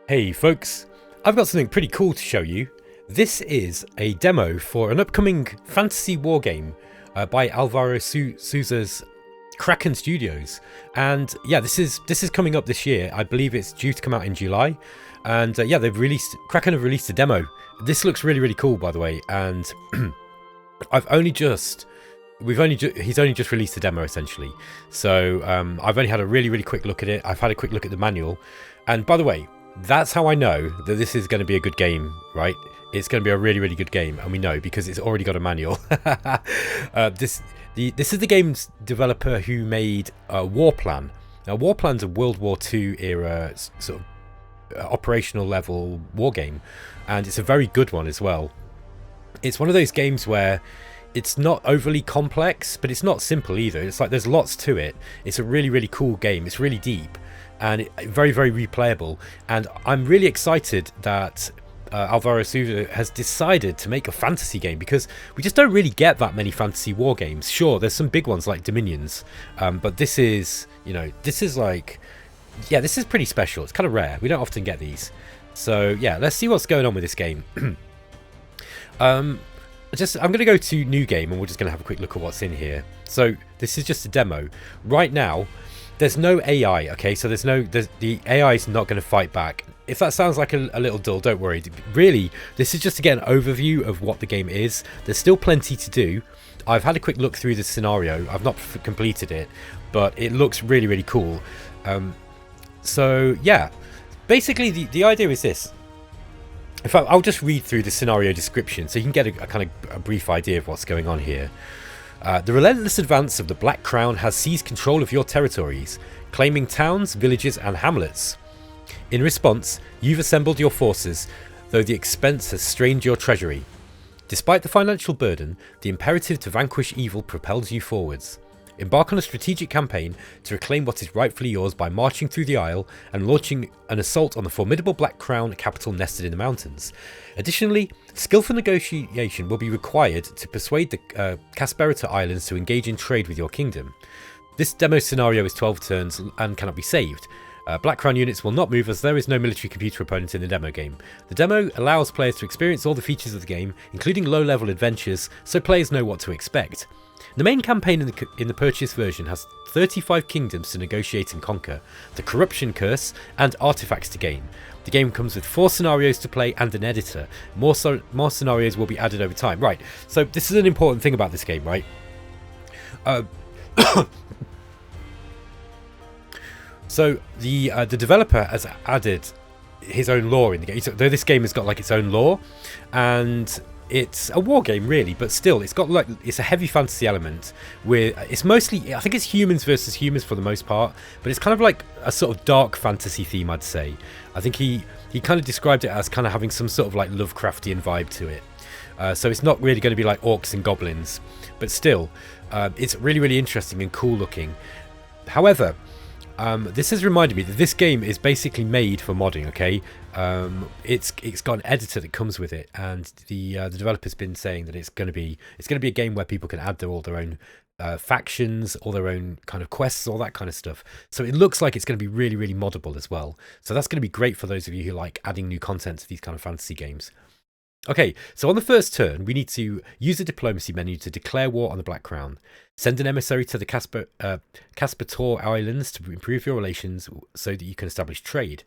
Hey folks, I've got something pretty cool to show you. This is a demo for an upcoming fantasy wargame by Alvaro Souza's Kraken Studios, and yeah, this is coming up this year. I believe it's due to come out in July, and yeah, Kraken have released a demo. This looks really cool, by the way, and he's only just released the demo essentially, so I've only had a really quick look at it. I've had a quick look at the manual, and by the way, that's how I know that this is going to be a good game, right? It's going to be a really good game, and we know because it's already got a manual. This is the game's developer who made Warplan. Now, Warplan's a World War II era sort of operational level war game, and it's a very good one as well. It's one of those games where it's not overly complex, but it's not simple either. It's like there's lots to it. It's a really cool game. It's really deep and very replayable. And I'm really excited that Alvaro Souza has decided to make a fantasy game, because we just don't really get that many fantasy war games. Sure, there's some big ones like Dominions, but this is, this is pretty special. It's kind of rare. We don't often get these. So yeah, let's see what's going on with this game. I'm going to go to new game, and we're just going to have a quick look at what's in here. So this is just a demo. Right now, there's no AI, okay? So the AI is not going to fight back. If that sounds like a little dull, don't worry. Really, this is just to get an overview of what the game is. There's still plenty to do. I've had a quick look through the scenario. I've not completed it, but it looks really cool. So yeah, basically the idea is this. In fact, I'll just read through the scenario description so you can get a kind of a brief idea of what's going on here. The relentless advance of the Black Crown has seized control of your territories, claiming towns, villages and hamlets. In response, you've assembled your forces, though the expense has strained your treasury. Despite the financial burden, the imperative to vanquish evil propels you forwards. Embark on a strategic campaign to reclaim what is rightfully yours by marching through the Isle and launching an assault on the formidable Black Crown capital nested in the mountains. Additionally, skillful negotiation will be required to persuade the Casperita Islands to engage in trade with your kingdom. This demo scenario is 12 turns and cannot be saved. Black Crown units will not move, as there is no military computer opponent in the demo game. The demo allows players to experience all the features of the game, including low-level adventures, so players know what to expect. The main campaign in the purchase version has 35 kingdoms to negotiate and conquer, the corruption curse, and artifacts to gain. The game comes with 4 scenarios to play and an editor. More scenarios will be added over time. Right, so this is an important thing about this game, right? So the developer has added his own lore in the game. So, though this game has got like its own lore, and it's a war game really, but still it's got it's a heavy fantasy element where it's mostly, I think it's humans versus humans for the most part, but it's kind of like a sort of dark fantasy theme, I'd say. I think he kind of described it as kind of having some sort of like Lovecraftian vibe to it. So it's not really going to be like orcs and goblins, but still it's really interesting and cool looking. However, this has reminded me that this game is basically made for modding, okay? It's got an editor that comes with it, and the developer's been saying that it's going to be a game where people can add all their own factions, all their own kind of quests, all that kind of stuff. So it looks like it's going to be really moddable as well. So that's going to be great for those of you who like adding new content to these kind of fantasy games. Okay, so on the first turn, we need to use the diplomacy menu to declare war on the Black Crown. Send an emissary to the Casperita Islands to improve your relations so that you can establish trade.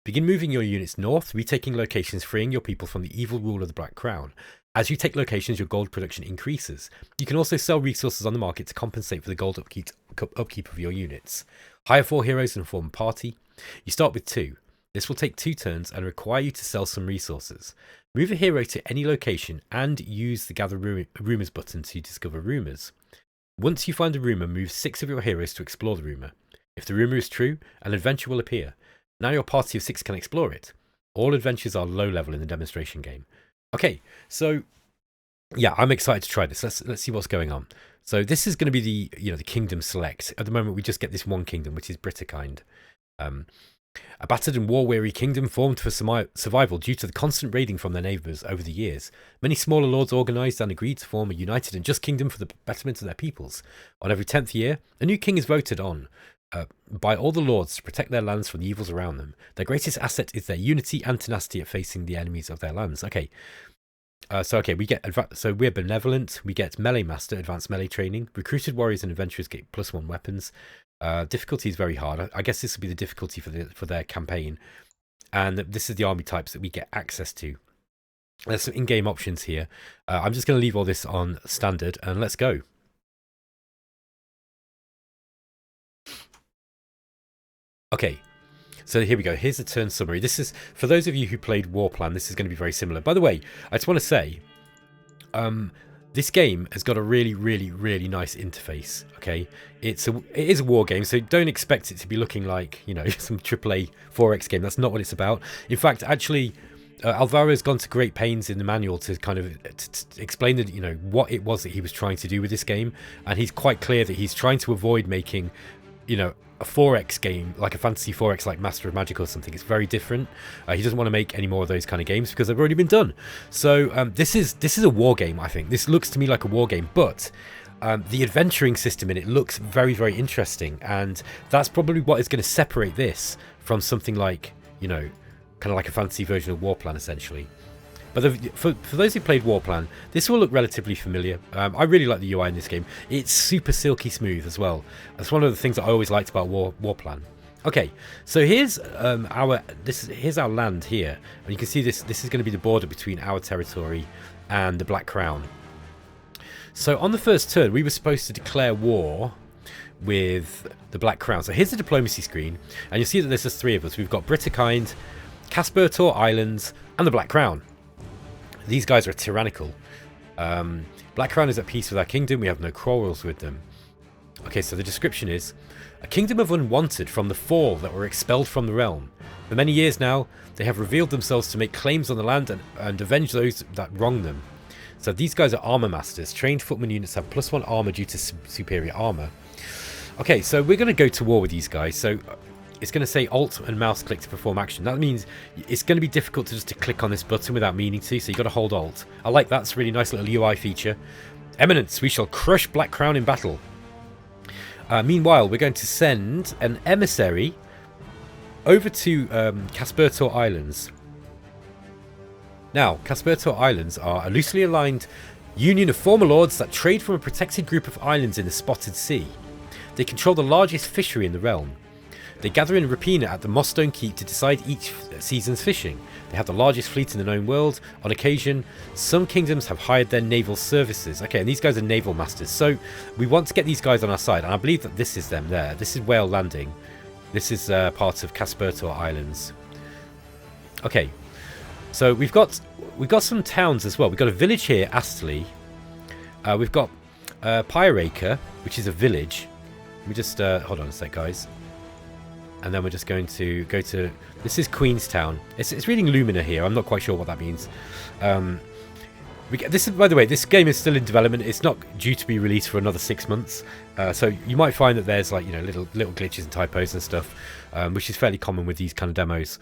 Begin moving your units north, retaking locations, freeing your people from the evil rule of the Black Crown. As you take locations, your gold production increases. You can also sell resources on the market to compensate for the gold upkeep of your units. Hire 4 heroes and form a party. You start with 2. This will take 2 turns and require you to sell some resources. Move a hero to any location and use the Gather Rumours button to discover rumours. Once you find a rumour, move 6 of your heroes to explore the rumour. If the rumour is true, an adventure will appear. Now your party of 6 can explore it. All adventures are low level in the demonstration game. Okay, so yeah, I'm excited to try this. Let's see what's going on. So this is going to be the kingdom select. At the moment, we just get this one kingdom, which is Britakind. A battered and war-weary kingdom formed for survival due to the constant raiding from their neighbours over the years. Many smaller lords organised and agreed to form a united and just kingdom for the betterment of their peoples. On every 10th year, a new king is voted on. by all the lords to protect their lands from the evils around them. Their greatest asset is their unity and tenacity at facing the enemies of their lands. Okay. We get so we're benevolent. We get melee master, advanced melee training. Recruited warriors and adventurers get +1 weapons. Difficulty is very hard. I guess this will be the difficulty for their campaign. And this is the army types that we get access to. There's some in-game options here. I'm just going to leave all this on standard and let's go. Okay. So here we go. Here's the turn summary. This is, for those of you who played Warplan, this is going to be very similar. By the way, I just want to say, this game has got a really, really, really nice interface. Okay, it is a war game, so don't expect it to be looking like, you know, some AAA 4X game. That's not what it's about. In fact, actually, Alvaro has gone to great pains in the manual to kind of explain that, you know, what it was that he was trying to do with this game, and he's quite clear that he's trying to avoid making, you know, a 4X game, like a fantasy 4X like Master of Magic or something. It's very different. He doesn't want to make any more of those kind of games because they've already been done. So this is a war game, I think. This looks to me like a war game, but the adventuring system in it looks very, very interesting, and that's probably what is going to separate this from something like, you know, kind of like a fantasy version of Warplan, essentially. But for those who played Warplan, this will look relatively familiar. I really like the UI in this game. It's super silky smooth as well. That's one of the things that I always liked about Warplan. Okay, so here's our land here, and you can see this is going to be the border between our territory and the Black Crown. So on the first turn, we were supposed to declare war with the Black Crown. So here's the diplomacy screen, and you'll see that there's just 3 of us. We've got Britakind, Caspertor Islands, and the Black Crown. These guys are tyrannical. Black Crown is at peace with our kingdom. We have no quarrels with them. Okay, so the description is: a kingdom of unwanted from the 4 that were expelled from the realm. For many years now, they have revealed themselves to make claims on the land and avenge those that wrong them. So these guys are armor masters. Trained footman units have +1 armor due to superior armor. Okay, so we're going to go to war with these guys. So it's going to say Alt and mouse click to perform action. That means it's going to be difficult to click on this button without meaning to, so you've got to hold Alt. I like that. It's a really nice little UI feature. Eminence, we shall crush Black Crown in battle. Meanwhile, we're going to send an emissary over to Caspertor Islands. Now, Caspertor Islands are a loosely aligned union of former lords that trade from a protected group of islands in the Spotted Sea. They control the largest fishery in the realm. They gather in Rapina at the Mossstone Keep to decide each season's fishing. They have the largest fleet in the known world. On occasion, some kingdoms have hired their naval services. Okay, and these guys are naval masters. So we want to get these guys on our side, and I believe that this is them there. This is Whale Landing. This is part of Caspertor Islands. Okay, so we've got some towns as well. We've got a village here, Astley. We've got Pyreacre, which is a village. Let me just hold on a sec, guys. And then we're just going to go to... This is Queenstown. It's reading Lumina here. I'm not quite sure what that means. This is, by the way, this game is still in development. It's not due to be released for another 6 months. So you might find that there's, like, you know, little glitches and typos and stuff, which is fairly common with these kind of demos.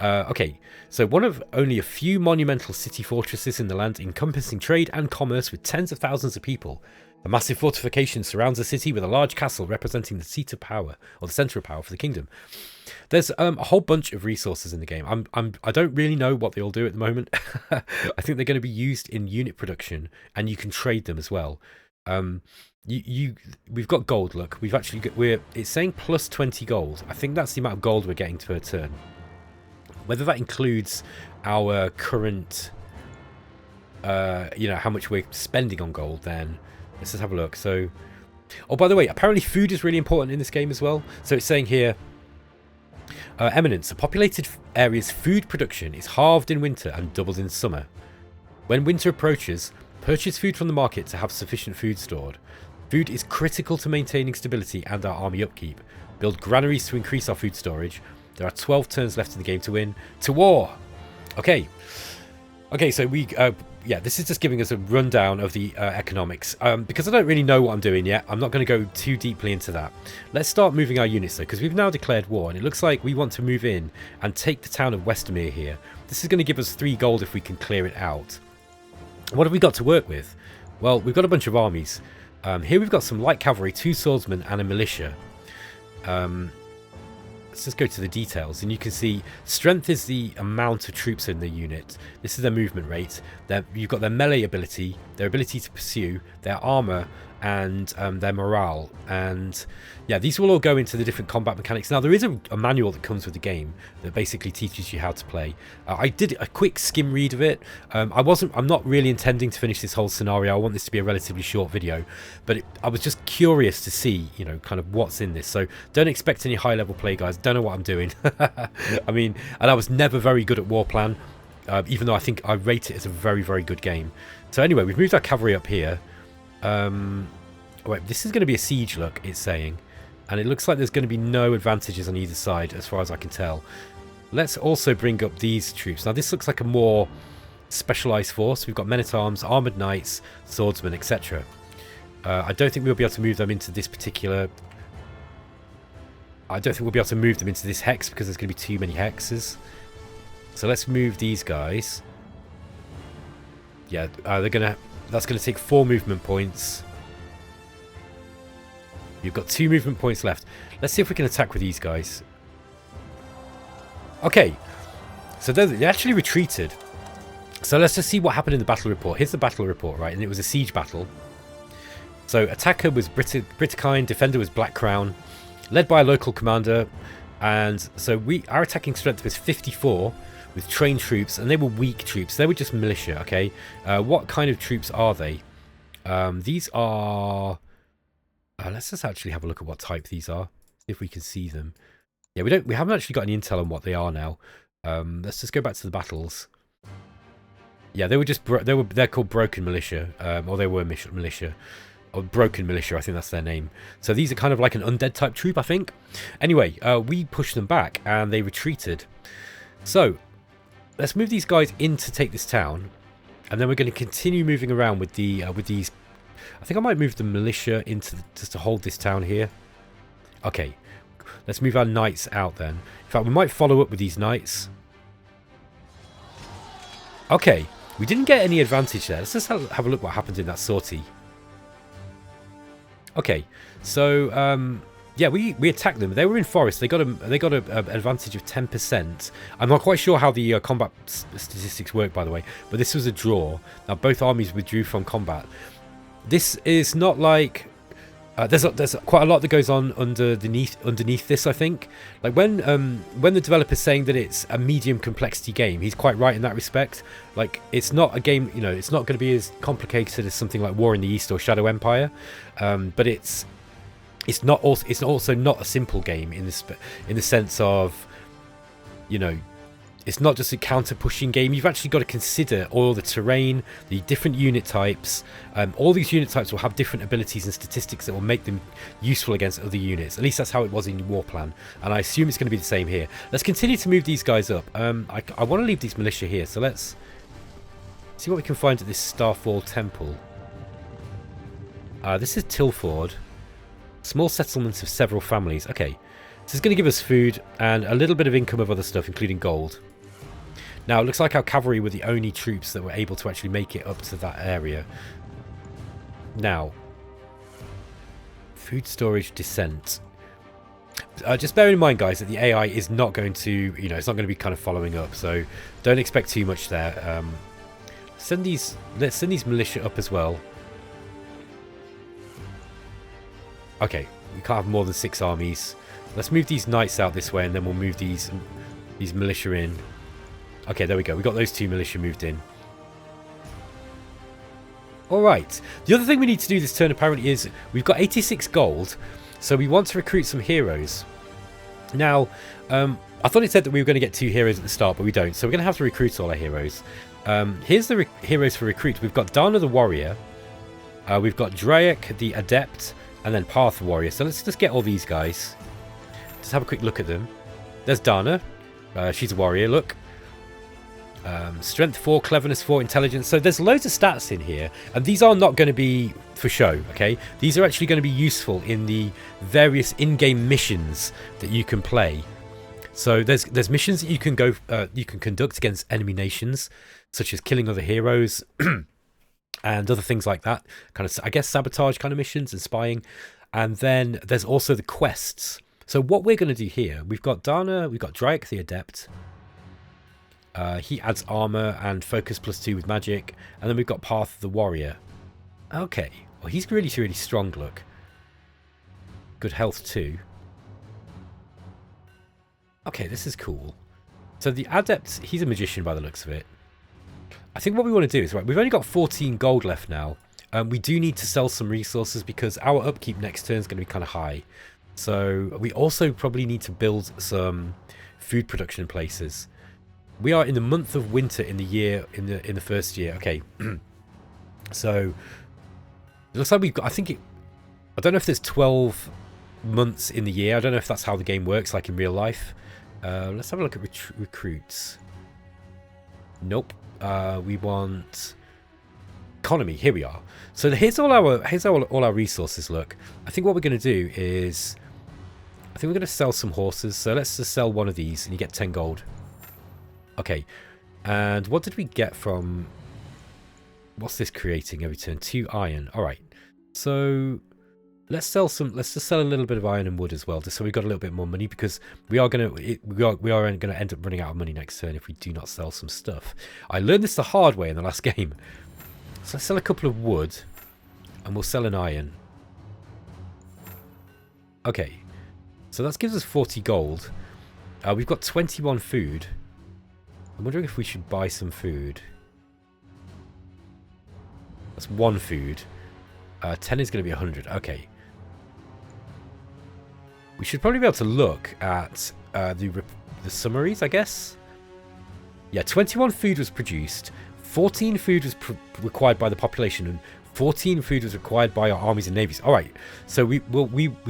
Okay, so one of only a few monumental city fortresses in the land, encompassing trade and commerce with tens of thousands of people. A massive fortification surrounds the city with a large castle representing the seat of power, or the centre of power for the kingdom. There's a whole bunch of resources in the game. I don't really know what they all do at the moment. I think they're going to be used in unit production, and you can trade them as well. We've got gold. Look, we've actually got, it's saying plus 20 gold. I think that's the amount of gold we're getting per turn. Whether that includes our current, you know, how much we're spending on gold, then let's just have a look. So, oh, by the way, apparently food is really important in this game as well. So it's saying here, Eminence, a populated area's food production is halved in winter and doubled in summer. When winter approaches, purchase food from the market to have sufficient food stored. Food is critical to maintaining stability and our army upkeep. Build granaries to increase our food storage. There are 12 turns left in the game to win. To war! Okay. Okay, so yeah, this is just giving us a rundown of the economics. Because I don't really know what I'm doing yet, I'm not going to go too deeply into that. Let's start moving our units though, because we've now declared war, and it looks like we want to move in and take the town of Westermere here. This is going to give us 3 gold if we can clear it out. What have we got to work with? Well, we've got a bunch of armies. Here we've got some light cavalry, 2 swordsmen, and a militia. Let's just go to the details, and you can see strength is the amount of troops in the unit. This is their movement rate. You've got their melee ability, their ability to pursue, their armor, and their morale. And yeah, these will all go into the different combat mechanics. Now, there is a manual that comes with the game that basically teaches you how to play. I did a quick skim read of it. I'm not really intending to finish this whole scenario. I want this to be a relatively short video, but I was just curious to see, you know, kind of what's in this. So don't expect any high level play, guys. Don't know what I'm doing. I mean, and I was never very good at Warplan, even though I think I rate it as a very, very good game. So anyway, we've moved our cavalry up here. Wait, this is going to be a siege, look, it's saying. And it looks like there's going to be no advantages on either side, as far as I can tell. Let's also bring up these troops. Now, this looks like a more specialised force. We've got men-at-arms, armoured knights, swordsmen, etc. I don't think we'll be able to move them into this particular... I don't think we'll be able to move them into this hex because there's going to be too many hexes. So let's move these guys. Yeah, that's going to take 4 movement points. You've got 2 movement points left. Let's see if we can attack with these guys. Okay, so they actually retreated. So let's just see what happened in the battle report. Here's the battle report, right? And it was a siege battle. So attacker was Britikine, defender was Black Crown, led by a local commander. And so our attacking strength was 54 with trained troops, and they were weak troops. They were just militia, okay? What kind of troops are they? These are... let's just actually have a look at what type these are. See if we can see them. Yeah, we haven't actually got any intel on what they are now. Let's just go back to the battles. Yeah, they're called broken militia, or they were militia, or broken militia. I think that's their name. So these are kind of like an undead type troop, I think. Anyway, we pushed them back and they retreated. So let's move these guys in to take this town, and then we're going to continue moving around with these. I think I might move the militia into just to hold this town here. Okay, let's move our knights out then. In fact, we might follow up with these knights. Okay, we didn't get any advantage there. Let's just have a look what happened in that sortie. Okay, so yeah, we attacked them. They were in forest. They got an advantage of 10%. I'm not quite sure how the combat statistics work, by the way, but this was a draw. Now both armies withdrew from combat. This is not like there's quite a lot that goes on underneath this. I think, like when the developer's saying that it's a medium complexity game, he's quite right in that respect. Like, it's not a game, you know, it's not going to be as complicated as something like War in the East or Shadow Empire, but it's also not a simple game in the sense of, you know, it's not just a counter-pushing game. You've actually got to consider all the terrain, the different unit types. All these unit types will have different abilities and statistics that will make them useful against other units. At least that's how it was in Warplan, and I assume it's going to be the same here. Let's continue to move these guys up. I want to leave these militia here, so let's see what we can find at this Starfall Temple. This is Tilford. Small settlements of several families. Okay, this is going to give us food and a little bit of income of other stuff, including gold. Now, it looks like our cavalry were the only troops that were able to actually make it up to that area. Now, food storage descent. Just bear in mind, guys, that the AI is not going to, you know, it's not going to be kind of following up, so don't expect too much there. Let's send these militia up as well. Okay, we can't have more than 6 armies. Let's move these knights out this way, and then we'll move these militia in. Okay, there we go. We got those 2 militia moved in. Alright. The other thing we need to do this turn, apparently, is we've got 86 gold, so we want to recruit some heroes. Now, I thought it said that we were going to get 2 heroes at the start, but we don't. So we're going to have to recruit all our heroes. Here's the heroes for recruit. We've got Dana the Warrior. We've got Drake the Adept, and then Path Warrior. So let's just get all these guys. Just have a quick look at them. There's Dana. She's a warrior, look. Strength 4, cleverness 4, intelligence. So there's loads of stats in here, and these are not going to be for show, okay? These are actually going to be useful in the various in-game missions that you can play. So there's missions that you can conduct against enemy nations, such as killing other heroes and other things like that. Kind of, I guess, sabotage kind of missions and spying. And then there's also the quests. So what we're going to do here, we've got Dana, we've got Dryac the Adept. He adds armor and focus +2 with magic. And then we've got Path of the Warrior. Okay. Well, he's really, really strong, look. Good health too. Okay, this is cool. So the Adept, he's a magician by the looks of it. I think what we want to do is, right, we've only got 14 gold left now. We do need to sell some resources because our upkeep next turn is going to be kind of high. So we also probably need to build some food production places. We are in the month of winter in the year, in the first year. Okay. So it looks like we've got, I don't know if there's 12 months in the year. I don't know if that's how the game works, like in real life. Let's have a look at recruits. Nope. We want economy. Here we are. So here's all our resources. Look, I think what we're going to do is, I think we're going to sell some horses. So let's just sell one of these, and you get 10 gold. Okay. And what did we get from? What's this creating every turn? 2 iron. All right. So let's sell some. Let's just sell a little bit of iron and wood as well, just so we've got a little bit more money, because we are going to end up running out of money next turn if we do not sell some stuff. I learned this the hard way in the last game. So let's sell a couple of wood, and we'll sell an iron. Okay, so that gives us 40 gold. We've got 21 food. I'm wondering if we should buy some food. That's 1 food. 10 is going to be 100. Okay. We should probably be able to look at the summaries, I guess. Yeah, 21 food was produced. 14 food was required by the population, and 14 food was required by our armies and navies. All right, so we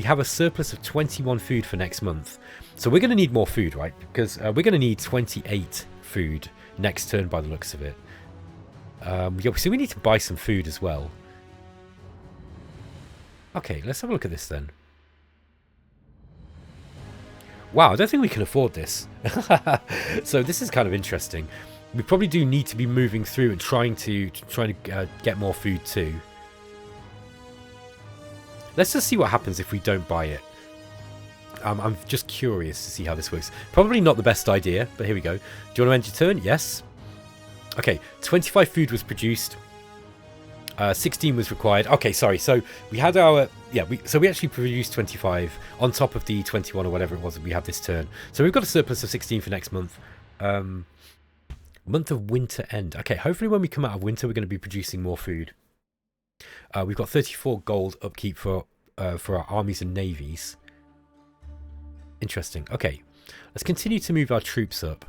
have a surplus of 21 food for next month. So we're going to need more food, right? Because we're going to need 28 food next turn by the looks of it. Yeah, so we need to buy some food as well. Okay, let's have a look at this then. Wow, I don't think we can afford this. So this is kind of interesting. We probably do need to be moving through and trying to get more food too. Let's just see what happens if we don't buy it. I'm just curious to see how this works. Probably not the best idea, but here we go. Do you want to end your turn? Yes. Okay, 25 food was produced. 16 was required. Okay, sorry. So we had our we actually produced 25 on top of the 21 or whatever it was that we had this turn. So we've got a surplus of 16 for next month. Month of winter end. Okay, hopefully when we come out of winter, we're going to be producing more food. We've got 34 gold upkeep for our armies and navies. Interesting. Okay, let's continue to move our troops up.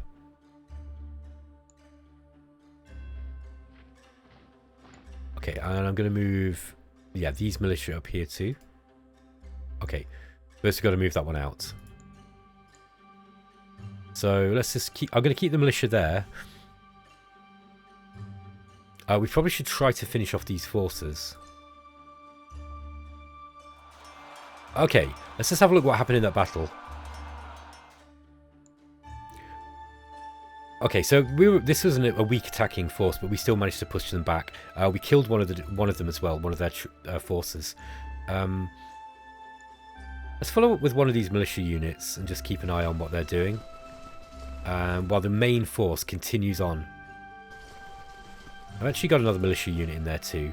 Okay, and I'm going to move, these militia up here too. Okay, first we've got to move that one out. So let's just keep, I'm going to keep the militia there. We probably should try to finish off these forces. Okay, let's just have a look what happened in that battle. Okay, so this was a weak attacking force, but we still managed to push them back. We killed one of them as well, one of their forces. Let's follow up with one of these militia units and just keep an eye on what they're doing, while the main force continues on. I've actually got another militia unit in there too.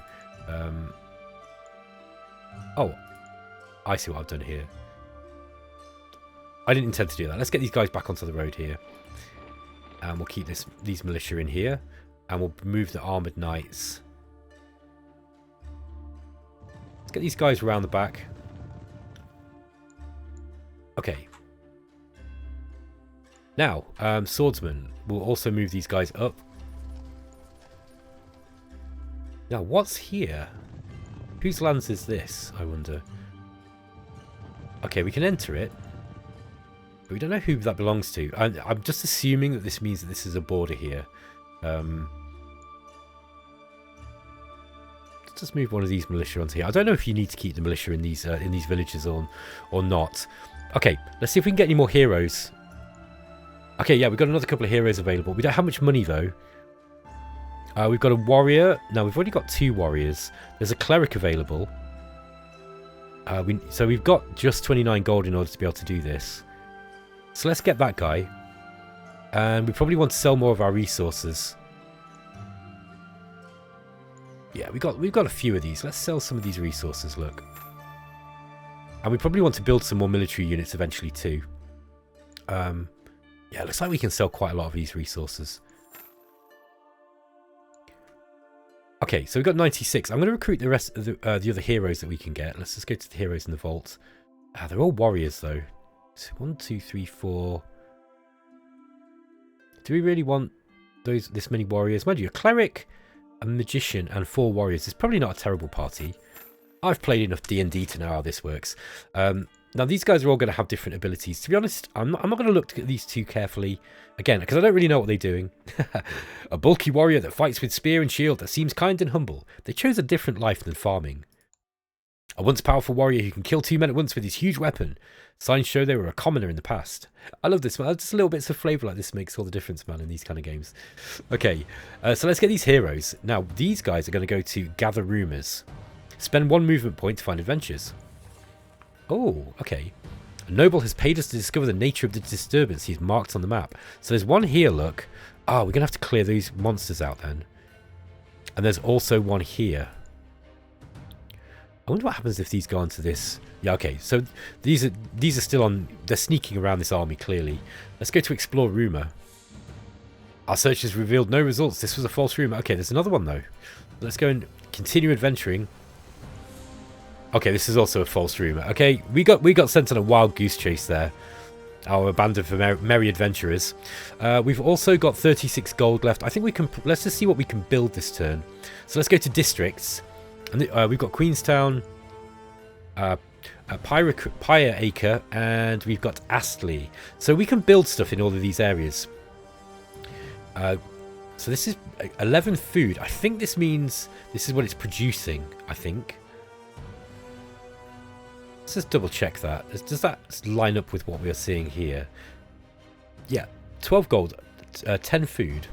Oh, I see what I've done here. I didn't intend to do that. Let's get these guys back onto the road here. And we'll keep these militia in here. And we'll move the armoured knights. Let's get these guys around the back. Okay. Now, swordsmen. We'll also move these guys up. Now, what's here? Whose lands is this, I wonder? Okay, we can enter it. But we don't know who that belongs to. I'm just assuming that this means that this is a border here. Let's just move one of these militia onto here. I don't know if you need to keep the militia in these villages or not. Okay, let's see if we can get any more heroes. Okay, yeah, we've got another couple of heroes available. We don't have much money though. We've got a warrior. No, we've already got 2 warriors. There's a cleric available. So we've got just 29 gold in order to be able to do this. So let's get that guy. And we probably want to sell more of our resources. Yeah, we've got a few of these. Let's sell some of these resources, look. And we probably want to build some more military units eventually too. Yeah, looks like we can sell quite a lot of these resources. Okay, so we've got 96. I'm going to recruit the rest of the other heroes that we can get. Let's just go to the heroes in the vault. They're all warriors though. So 1, 2, 3, 4. Do we really want this many warriors? Mind you, a cleric, a magician, and 4 warriors is probably not a terrible party. I've played enough D&D to know how this works. Now, these guys are all going to have different abilities. To be honest, I'm not going to look at these too carefully. Again, because I don't really know what they're doing. A bulky warrior that fights with spear and shield that seems kind and humble. They chose a different life than farming. A once powerful warrior who can kill 2 men at once with his huge weapon. Signs show they were a commoner in the past. I love this, man. Just little bits of flavour like this makes all the difference, man, in these kind of games. Okay, so let's get these heroes. Now, these guys are going to go to gather rumours. Spend 1 movement point to find adventures. Oh, okay. A noble has paid us to discover the nature of the disturbance he's marked on the map. So there's one here, look. Oh, we're going to have to clear these monsters out then. And there's also one here. I wonder what happens if these go onto this. Yeah, okay. So these are still on. They're sneaking around this army, clearly. Let's go to explore rumour. Our search has revealed no results. This was a false rumour. Okay, there's another one, though. Let's go and continue adventuring. Okay, this is also a false rumour. Okay, we got sent on a wild goose chase there. Our band of merry adventurers. We've also got 36 gold left. I think we can... Let's just see what we can build this turn. So let's go to districts. And we've got Queenstown, Pyre Acre, and we've got Astley. So we can build stuff in all of these areas. So this is 11 food. I think this means this is what it's producing, I think. Let's just double check that. Does that line up with what we are seeing here? Yeah, 12 gold, 10 food.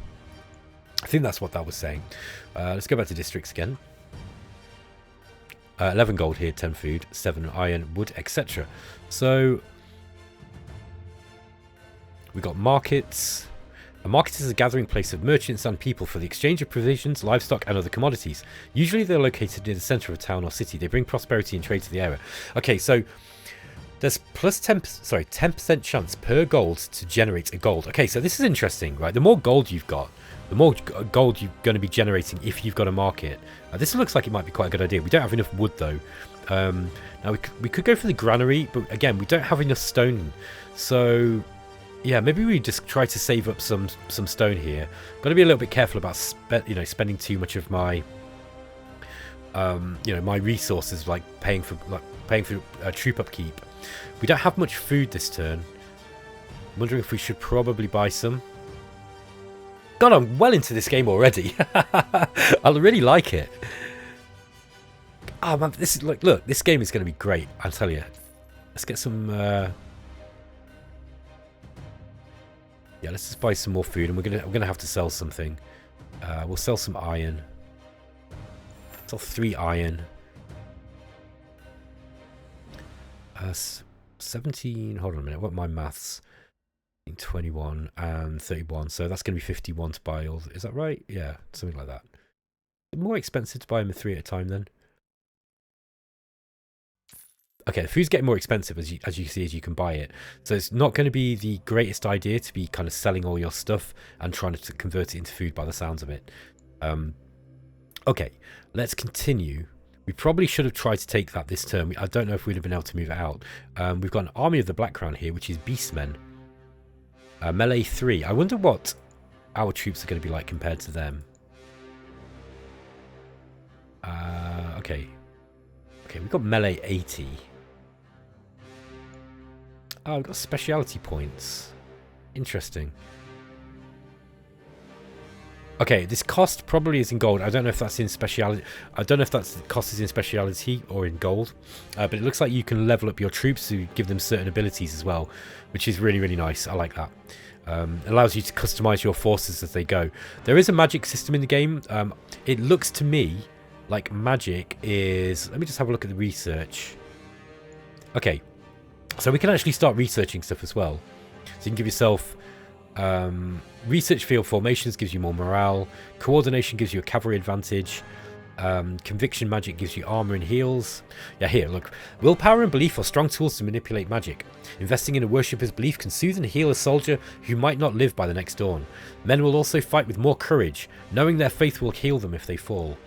I think that's what that was saying. Let's go back to districts again. 11 gold here, 10 food, 7 iron, wood, etc. So we got markets. A market is a gathering place of merchants and people for the exchange of provisions, livestock, and other commodities. Usually they're located near the centre of a town or city. They bring prosperity and trade to the area. Okay, so there's plus 10% chance per gold to generate a gold. Okay, so this is interesting, right? The more gold you've got, the more gold you're going to be generating if you've got a market. This looks like it might be quite a good idea. We don't have enough wood, though. Now, we could go for the granary, but again, we don't have enough stone. So... yeah, maybe we just try to save up some stone here. Got to be a little bit careful about spending too much of my my resources, like paying for troop upkeep. We don't have much food this turn. I'm wondering if we should probably buy some. God, I'm well into this game already. I really like it. Oh man, this is look, this game is going to be great. I'll tell you. Let's get some. Yeah, let's just buy some more food, and we're gonna have to sell something. We'll sell some iron. Sell 3 iron. 17. Hold on a minute. What are my maths? 21 and 31. So that's gonna be 51 to buy all. Is that right? Yeah, something like that. More expensive to buy them 3 at a time then. Okay, the food's getting more expensive as you can see as you can buy it. So it's not going to be the greatest idea to be kind of selling all your stuff and trying to convert it into food by the sounds of it. Okay, let's continue. We probably should have tried to take that this turn. I don't know if we'd have been able to move it out. We've got an army of the Black Crown here, which is beastmen. Melee 3. I wonder what our troops are going to be like compared to them. Okay, we've got melee 80. Oh, we've got speciality points. Interesting. Okay, this cost probably is in gold. I don't know if that's in speciality. I don't know if that's the cost is in speciality or in gold. But it looks like you can level up your troops to give them certain abilities as well, which is really, really nice. I like that. It allows you to customize your forces as they go. There is a magic system in the game. It looks to me like magic is... Let me just have a look at the research. Okay, so we can actually start researching stuff as well. So you can give yourself research field formations, gives you more morale. Coordination gives you a cavalry advantage. Conviction magic gives you armor and heals. Yeah, here, look. Willpower and belief are strong tools to manipulate magic. Investing in a worshipper's belief can soothe and heal a soldier who might not live by the next dawn. Men will also fight with more courage, knowing their faith will heal them if they fall.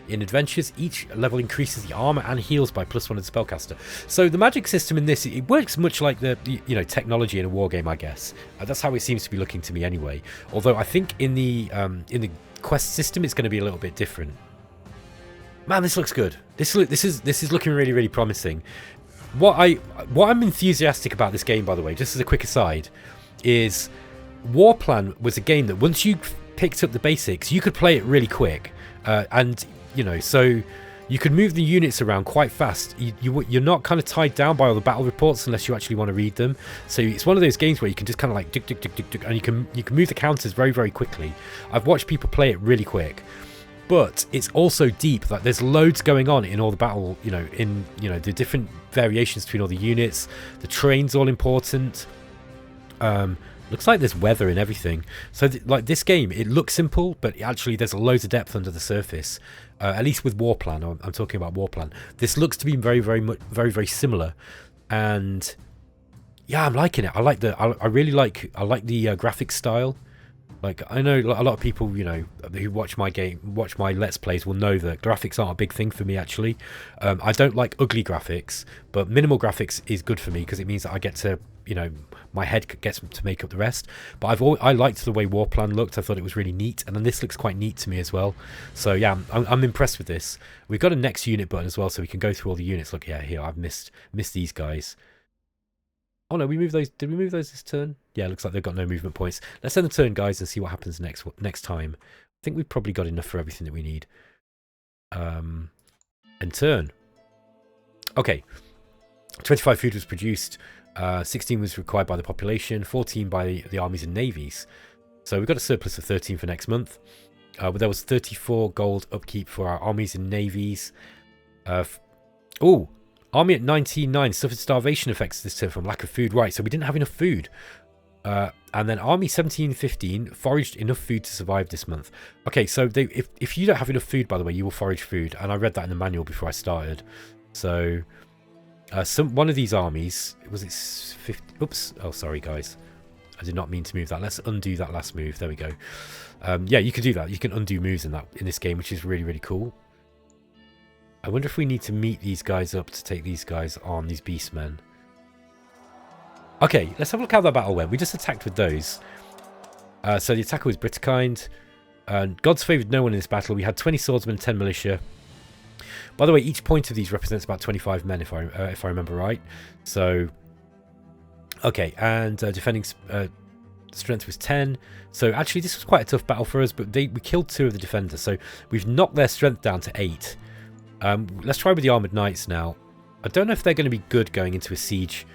In adventures, each level increases the armor and heals by +1 in spellcaster. So the magic system in this, it works much like the technology in a wargame, I guess. That's how it seems to be looking to me anyway. Although I think in the quest system, it's going to be a little bit different. Man, this looks good. This is looking really, really promising. What I'm enthusiastic about this game, by the way, just as a quick aside, is Warplan was a game that once you picked up the basics, you could play it really quick, and so you could move the units around quite fast. You're not kind of tied down by all the battle reports unless you actually want to read them. So it's one of those games where you can just kind of like tick, tick, tick, tick, tick, and you can move the counters very, very quickly. I've watched people play it really quick. But it's also deep. Like there's loads going on in all the battle, the different variations between all the units. The terrain's all important. Looks like there's weather and everything. So like this game, it looks simple, but actually there's loads of depth under the surface. At least with Warplan, I'm talking about Warplan. This looks to be very, very much, very, very similar. And yeah, I'm liking it. I like the graphic style. Like, I know a lot of people, who watch my Let's Plays will know that graphics aren't a big thing for me, actually. I don't like ugly graphics, but minimal graphics is good for me because it means that I get to, my head gets to make up the rest. But I liked the way Warplan looked. I thought it was really neat, and then this looks quite neat to me as well. So yeah, I'm impressed with this. We've got a next unit button as well, so we can go through all the units. Look, yeah, here, I've missed these guys. Oh no, we moved those. Did we move those this turn? Yeah, looks like they've got no movement points. Let's end the turn, guys, and see what happens next time. I think we've probably got enough for everything that we need. And turn. Okay. 25 food was produced. 16 was required by the population. 14 by the armies and navies. So we've got a surplus of 13 for next month. But there was 34 gold upkeep for our armies and navies. Army at 19.9 suffered starvation effects this turn from lack of food. Right, so we didn't have enough food. And then Army 17.15 foraged enough food to survive this month. Okay, so if you don't have enough food, by the way, you will forage food. And I read that in the manual before I started. So one of these armies, was it 50? Oops. Oh, sorry, guys. I did not mean to move that. Let's undo that last move. There we go. Yeah, you can do that. You can undo moves in this game, which is really, really cool. I wonder if we need to meet these guys up to take these guys on, these beastmen. Okay, let's have a look how that battle went. We just attacked with those. So the attacker was Britakind. Gods favoured no one in this battle. We had 20 swordsmen, 10 militia. By the way, each point of these represents about 25 men, if I remember right. So, okay, and defending strength was 10. So actually, this was quite a tough battle for us, but we killed 2 of the defenders. So we've knocked their strength down to 8. Let's try with the Armoured Knights now. I don't know if they're going to be good going into a siege.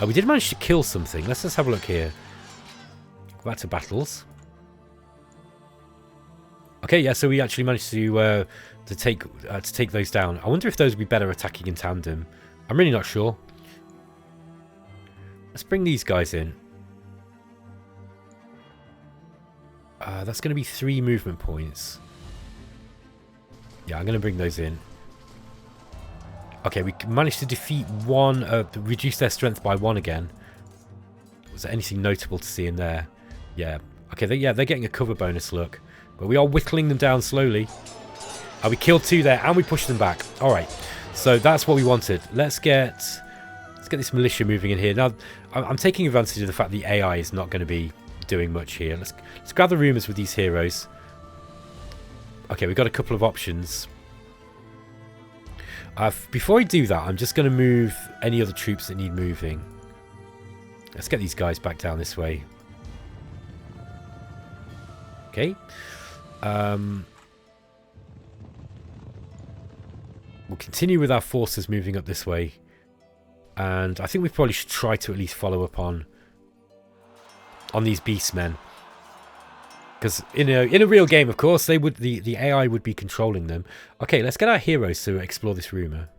We did manage to kill something. Let's just have a look here. Go back to battles. Okay, yeah, so we actually managed to take those down. I wonder if those would be better attacking in tandem. I'm really not sure. Let's bring these guys in. That's going to be 3 movement points. Yeah, I'm going to bring those in. Okay, we managed to defeat one, reduce their strength by 1 again. Was there anything notable to see in there? Yeah. Okay, they're getting a cover bonus, look. But we are whittling them down slowly. We killed 2 there, and we pushed them back. All right, so that's what we wanted. Let's get this militia moving in here. Now, I'm taking advantage of the fact the AI is not going to be doing much here. Let's gather rumours with these heroes. Okay, we've got a couple of options. Before I do that, I'm just going to move any other troops that need moving. Let's get these guys back down this way. Okay. We'll continue with our forces moving up this way. And I think we probably should try to at least follow up on these beastmen. Because in a real game, of course, the AI would be controlling them. Okay, let's get our heroes to explore this rumour.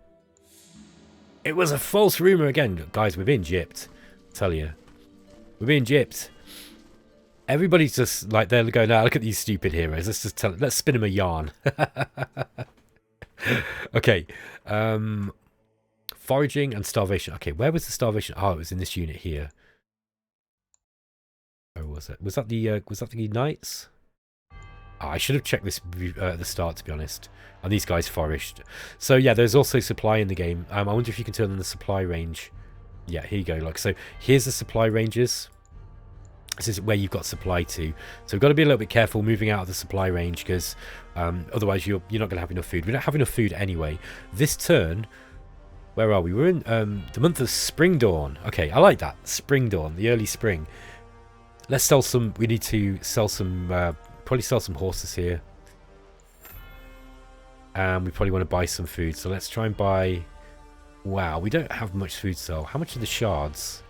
It was a false rumor again. Guys, we're being gypped. I tell you. We're being gypped. Everybody's just like, they're going, now look at these stupid heroes. Let's spin them a yarn. Okay. Foraging and starvation. Okay, where was the starvation? Oh, it was in this unit here. Where was it? Was that the knights? Oh, I should have checked this at the start, to be honest. And these guys foraged. So yeah, there's also supply in the game. I wonder if you can turn on the supply range. Yeah, here you go. Like, so here's the supply ranges. This is where you've got supply to. So we've got to be a little bit careful moving out of the supply range, because otherwise you're not going to have enough food. We don't have enough food anyway. This turn, where are we? We're in the month of Spring Dawn. Okay, I like that. Spring Dawn, the early spring. Let's sell some. We need to sell some. Probably sell some horses here. And we probably want to buy some food. So let's try and buy. Wow, we don't have much food to sell. How much are the shards?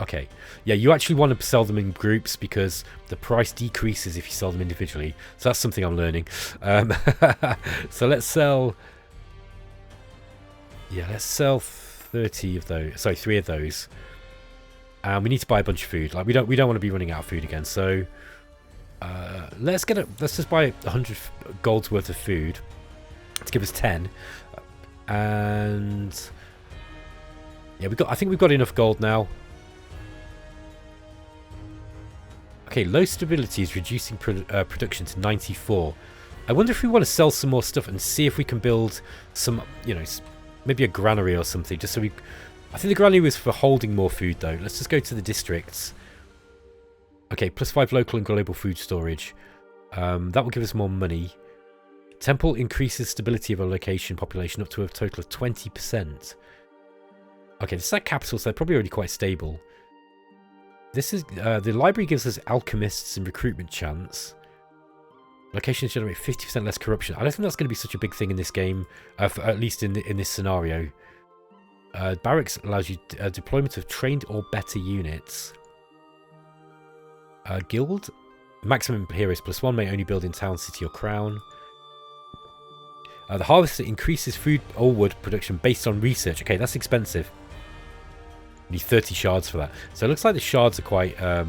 Okay, yeah, you actually want to sell them in groups because the price decreases if you sell them individually. So that's something I'm learning. So let's sell. Yeah, let's sell 30 of those. Sorry, 3 of those. And we need to buy a bunch of food. Like we don't want to be running out of food again. So let's just buy 100 gold's worth of food to give us 10. And yeah, I think we've got enough gold now. Okay, low stability is reducing production to 94. I wonder if we want to sell some more stuff and see if we can build some, you know, maybe a granary or something. Just so we... I think the granary was for holding more food, though. Let's just go to the districts. Okay, +5 local and global food storage. That will give us more money. Temple increases stability of a location population up to a total of 20%. Okay, this is our capital, so they're probably already quite stable. This is the library gives us alchemists and recruitment chance. Locations generate 50% less corruption. I don't think that's going to be such a big thing in this game, at least in this scenario. Barracks allows you deployment of trained or better units. Guild maximum heroes +1 may only build in town, city, or crown. The harvester increases food or wood production based on research. Okay, that's expensive. Need 30 shards for that. So it looks like the shards are quite are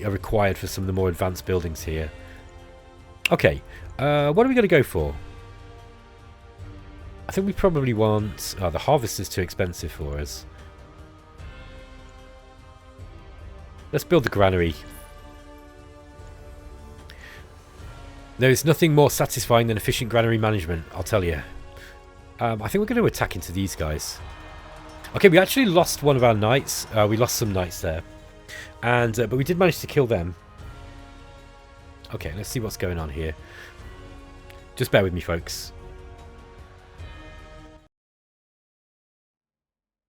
required for some of the more advanced buildings here. Okay, what are we going to go for? I think we probably want... Oh, the harvest is too expensive for us. Let's build the granary. There is nothing more satisfying than efficient granary management, I'll tell you. I think we're going to attack into these guys. Okay, we actually lost one of our knights. We lost some knights there. And but we did manage to kill them. Okay, let's see what's going on here. Just bear with me, folks.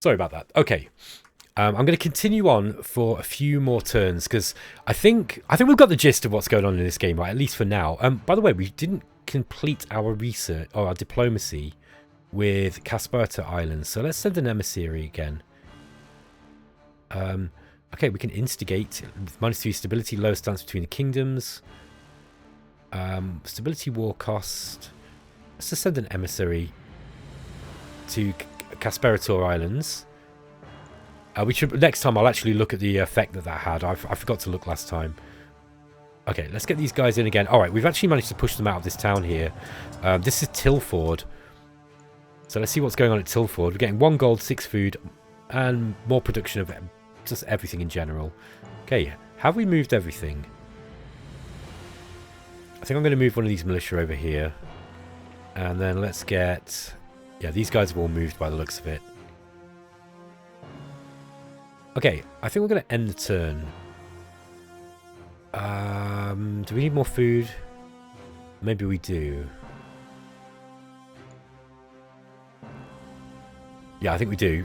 Sorry about that. Okay. I'm going to continue on for a few more turns because I think we've got the gist of what's going on in this game, right? At least for now. By the way, we didn't complete our research or our diplomacy with Casparta Islands, so let's send an emissary again. Okay, we can instigate -3 stability, lower stance between the kingdoms. Stability war cost. Let's just send an emissary to Casparta Islands. We should next time. I'll actually look at the effect that had. I forgot to look last time. Okay, let's get these guys in again. All right, we've actually managed to push them out of this town here. This is Tilford. So let's see what's going on at Tilford. We're getting 1 gold, 6 food, and more production of just everything in general. Okay, have we moved everything? I think I'm going to move one of these militia over here. And then let's get... Yeah, these guys have all moved by the looks of it. Okay, I think we're going to end the turn. Do we need more food? Maybe we do. Yeah, I think we do.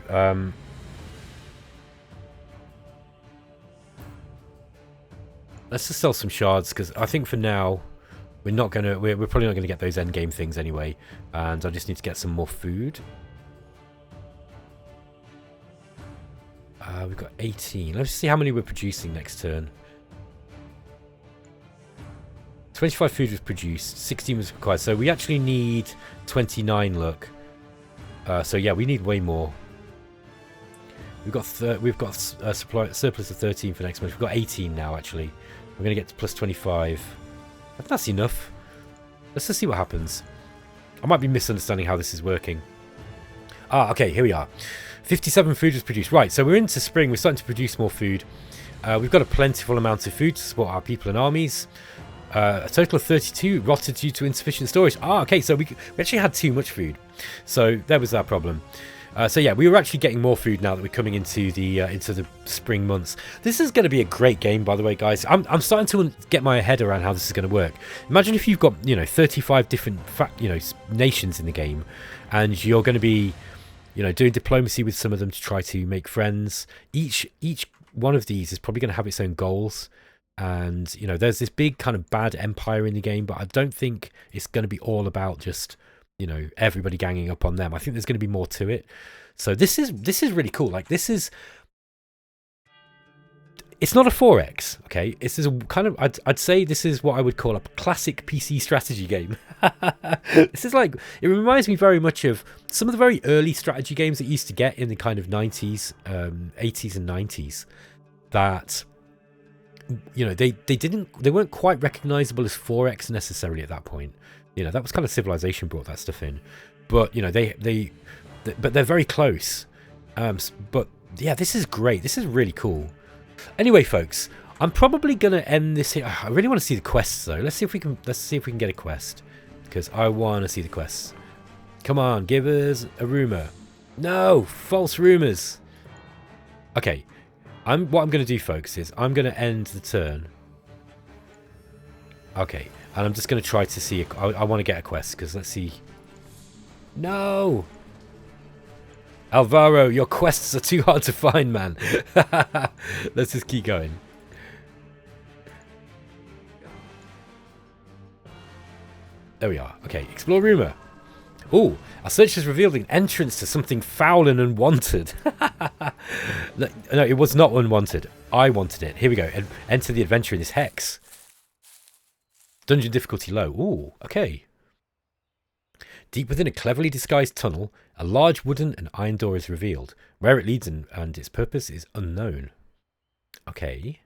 Let's just sell some shards because I think for now we're probably not gonna get those end game things anyway, and I just need to get some more food. We've got 18. Let's see how many we're producing next turn. 25 food was produced, 16 was required. So we actually need 29, look. So yeah, we need way more. We've got a surplus of 13 for next month. We've got 18 now, actually. We're going to get to plus 25. I think that's enough. Let's just see what happens. I might be misunderstanding how this is working. Ah, okay, here we are. 57 food was produced. Right, so we're into spring. We're starting to produce more food. We've got a plentiful amount of food to support our people and armies. A total of 32 rotted due to insufficient storage. Ah, okay, so we actually had too much food. So there was our problem. So yeah, we were actually getting more food now that we're coming into the spring months. This is going to be a great game, by the way, guys. I'm starting to get my head around how this is going to work. Imagine if you've got 35 different nations in the game, and you're going to be doing diplomacy with some of them to try to make friends. Each one of these is probably going to have its own goals. And there's this big kind of bad empire in the game, but I don't think it's going to be all about just everybody ganging up on them. I think there's going to be more to it. So this is really cool. Like, it's not a 4X, okay? This is a kind of, I'd say this is what I would call a classic PC strategy game. This is like, it reminds me very much of some of the very early strategy games that you used to get in the kind of 90s, 80s and 90s, that they weren't quite recognizable as 4X necessarily at that point. That was kind of Civilization brought that stuff in, but but they're very close. But yeah, this is great. This is really cool. Anyway, folks, I'm probably gonna end this here. I really want to see the quests though. Let's see if we can get a quest, because I want to see the quests. Come on, give us a rumor. No, false rumors. Okay, what I'm gonna do, folks, is I'm gonna end the turn. Okay. And I'm just going to try to see. I want to get a quest, because let's see. No! Alvaro, your quests are too hard to find, man. Let's just keep going. There we are. Okay, explore rumor. Oh, our search has revealed an entrance to something foul and unwanted. No, it was not unwanted. I wanted it. Here we go. Enter the adventure in this hex. Dungeon difficulty low. Ooh, okay. Deep within a cleverly disguised tunnel, a large wooden and iron door is revealed. Where it leads and its purpose is unknown. Okay.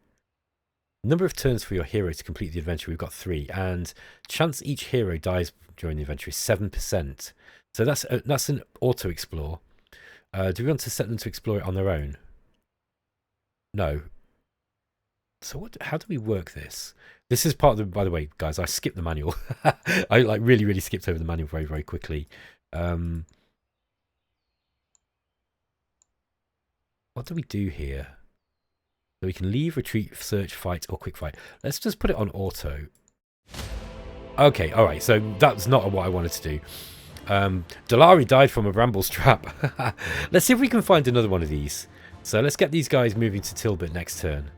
Number of turns for your hero to complete the adventure, we've got 3. And chance each hero dies during the adventure is 7%. So that's an auto-explore. Do we want to set them to explore it on their own? No. So how do we work this? This is part of the, by the way, guys, I skipped the manual. I really skipped over the manual very quickly. What do we do here? So we can leave, retreat, search, fight, or quick fight. Let's just put it on auto. Okay, alright, so that's not what I wanted to do. Dalari died from a brambles trap. Let's see if we can find another one of these. So let's get these guys moving to Tilbert next turn.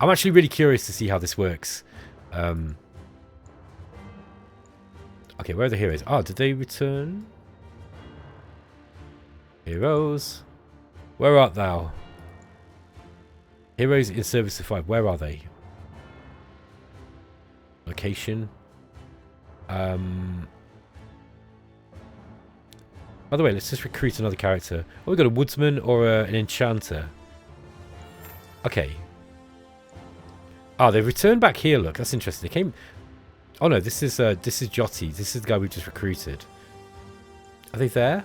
I'm actually really curious to see how this works. Okay, where are the heroes? Oh, did they return? Heroes, where art thou? Heroes in service of 5. Where are they? Location. By the way, let's just recruit another character. Oh, we've got a woodsman or an enchanter. Okay. Oh, they've returned back here. Look, that's interesting. They came. Oh no, this is Jotty. This is the guy we just recruited. Are they there?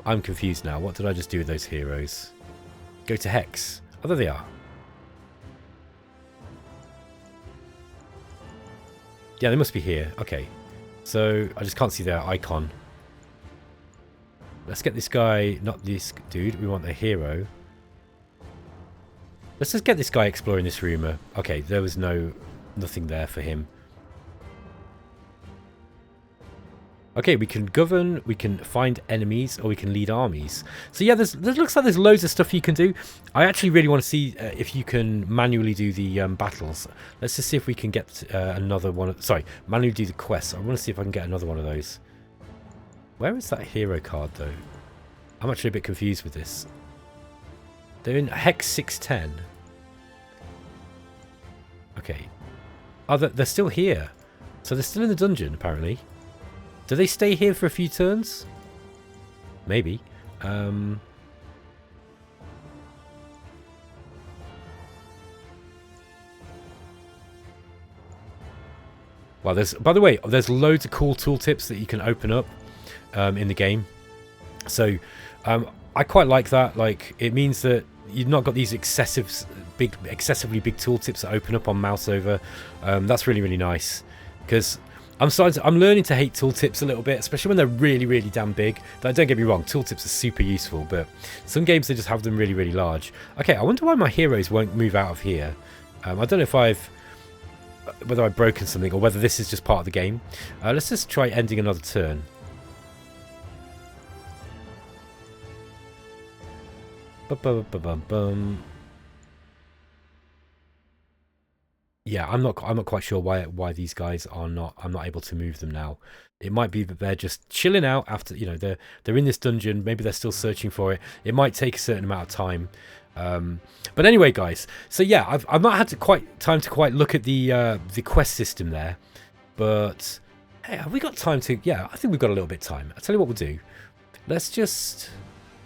I'm confused now. What did I just do with those heroes? Go to Hex. Oh, there they are. Yeah, they must be here. Okay. So I just can't see their icon. Let's get this guy, not this dude. We want the hero. Let's just get this guy exploring this rumor. Okay, there was nothing there for him. Okay, we can govern, we can find enemies, or we can lead armies. So yeah, there looks like there's loads of stuff you can do. I actually really want to see if you can manually do the battles. Let's just see if we can get another one. Sorry, manually do the quests. I want to see if I can get another one of those. Where is that hero card, though? I'm actually a bit confused with this. They're in Hex 610. Okay. Oh, they're still here. So they're still in the dungeon, apparently. Do they stay here for a few turns? Maybe. Well, by the way, there's loads of cool tooltips that you can open up in the game. So I quite like that. Like, it means that you've not got these excessively big tooltips that open up on mouse over. That's really, really nice, because I'm learning to hate tooltips a little bit, especially when they're really, really damn big. Don't get me wrong, tooltips are super useful, but some games they just have them really, really large. Okay, I wonder why my heroes won't move out of here. I don't know if whether I've broken something or whether this is just part of the game. Let's just try ending another turn. Yeah, I'm not quite sure why these guys are not. I'm not able to move them now. It might be that they're just chilling out after, you know, they're in this dungeon. Maybe they're still searching for it. It might take a certain amount of time. But anyway, guys. So yeah, I've not had time to quite look at the quest system there. But hey, have we got time to? Yeah, I think we've got a little bit of time. I'll tell you what we'll do. Let's just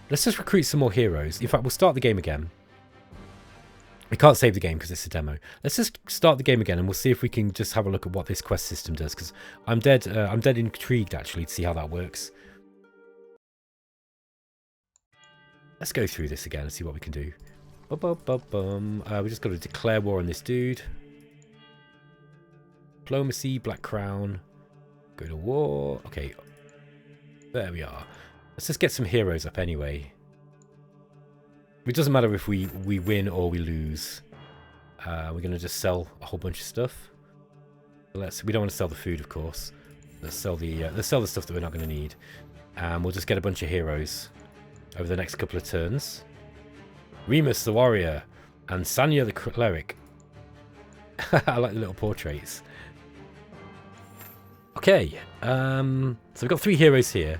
recruit some more heroes. In fact, we'll start the game again. We can't save the game because it's a demo. Let's just start the game again, and we'll see if we can just have a look at what this quest system does, because I'm dead intrigued actually to see how that works. Let's go through this again and see what we can do. We just got to declare war on this dude. Diplomacy, Black Crown. Go to war. Okay. There we are. Let's just get some heroes up anyway. It doesn't matter if we win or we lose. We're going to just sell a whole bunch of stuff. We don't want to sell the food, of course. Let's sell the stuff that we're not going to need. And we'll just get a bunch of heroes over the next couple of turns. Remus the warrior and Sanya the cleric. I like the little portraits. Okay, so we've got 3 heroes here.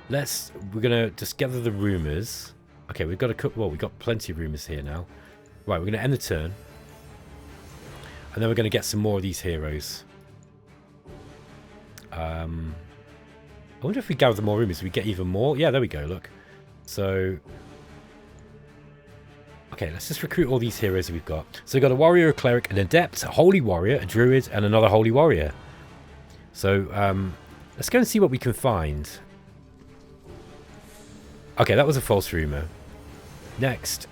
We're gonna just gather the rumors. Okay, we've got we've got plenty of rumors here now. Right, we're gonna end the turn, and then we're gonna get some more of these heroes. I wonder if we gather more rumors, we get even more. Yeah, there we go. Look, so okay, let's just recruit all these heroes that we've got. So we've got a warrior, a cleric, an adept, a holy warrior, a druid, and another holy warrior. So let's go and see what we can find. Okay, that was a false rumor. Next.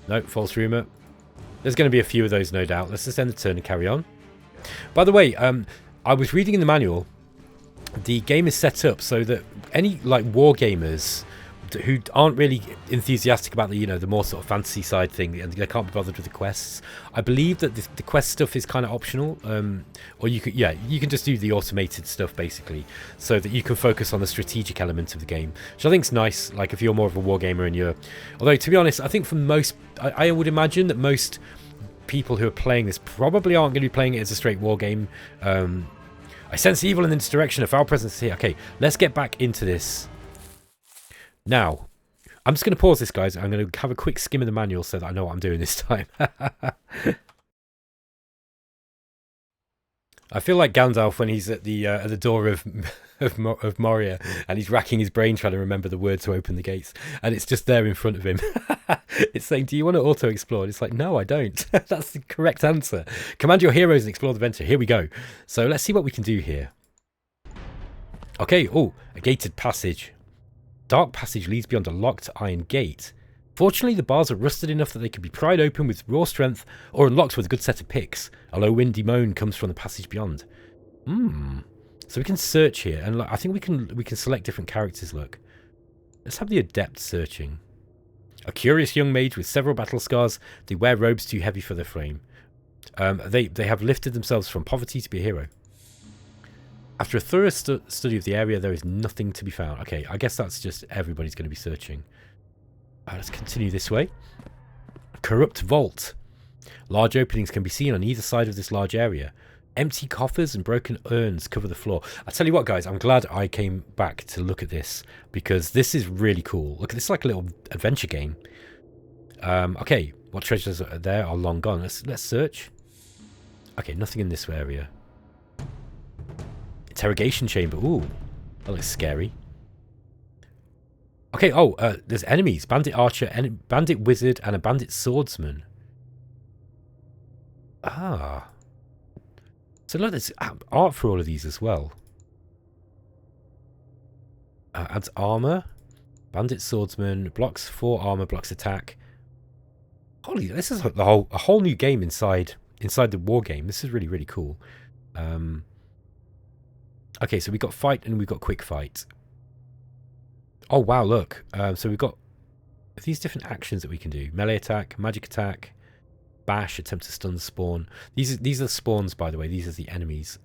Nope, false rumor. There's going to be a few of those, no doubt. Let's just end the turn and carry on. By the way, I was reading in the manual. The game is set up so that any like war gamers who aren't really enthusiastic about the more sort of fantasy side thing, and they can't be bothered with the quests, I believe that the quest stuff is kind of optional, or you can just do the automated stuff basically, so that you can focus on the strategic element of the game, which I think is nice. Like if you're more of a war gamer, and although to be honest, I think for most, I would imagine that most people who are playing this probably aren't going to be playing it as a straight war game. I sense evil in this direction, a foul presence is here. Okay, let's get back into this. Now, I'm just going to pause this, guys. I'm going to have a quick skim of the manual so that I know what I'm doing this time. I feel like Gandalf when he's at the door of Moria, and he's racking his brain trying to remember the word to open the gates, and it's just there in front of him. It's saying, "Do you want to auto-explore?" And it's like, no, I don't. That's the correct answer. Command your heroes and explore the venture. Here we go. So let's see what we can do here. Okay. Oh, a gated passage. Dark passage leads beyond a locked iron gate. Fortunately, the bars are rusted enough that they can be pried open with raw strength or unlocked with a good set of picks. A low windy moan comes from the passage beyond. So we can search here, and look, I think we can select different characters. Look, let's have the adept searching. A curious young mage with several battle scars. They wear robes too heavy for their frame. They have lifted themselves from poverty to be a hero. After a thorough study of the area, there is nothing to be found. Okay, I guess that's just everybody's going to be searching. Let's continue this way. Corrupt vault. Large openings can be seen on either side of this large area. Empty coffers and broken urns cover the floor. I tell you what, guys, I'm glad I came back to look at this, because this is really cool. Look, this is like a little adventure game. Okay, What treasures are there are long gone. Let's search. Okay, nothing in this area. Interrogation chamber. Ooh, that looks scary. Okay, oh, there's enemies. Bandit archer, bandit wizard, and a bandit swordsman. Ah. So look, there's art for all of these as well. Adds armor. Bandit swordsman. Blocks 4 armor, blocks attack. Holy, this is a whole new game inside the war game. This is really, really cool. Okay, so we got fight and we've got quick fight. Oh, wow, look. So we've got these different actions that we can do. Melee attack, magic attack, bash, attempt to stun the spawn. These are the spawns, by the way. These are the enemies.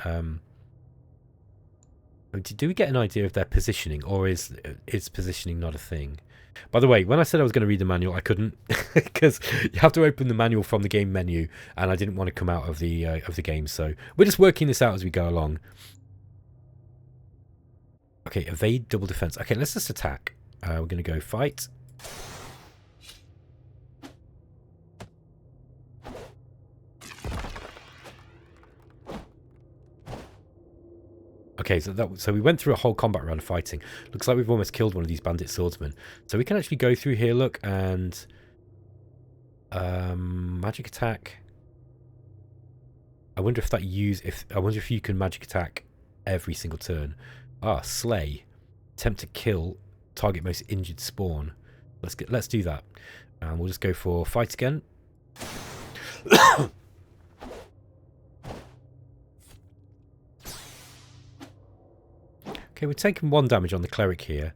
Do we get an idea of their positioning, or is positioning not a thing? By the way, when I said I was going to read the manual, I couldn't, because you have to open the manual from the game menu, and I didn't want to come out of the game. So we're just working this out as we go along. Okay, evade, double defense. Okay, let's just attack. We're going to go fight. Okay, so we went through a whole combat round of fighting. Looks like we've almost killed one of these bandit swordsmen. So we can actually go through here, look, and magic attack. I wonder if you can magic attack every single turn. Ah, slay. Attempt to kill target most injured spawn. Let's do that. And we'll just go for fight again. Okay, we're taking 1 damage on the cleric here.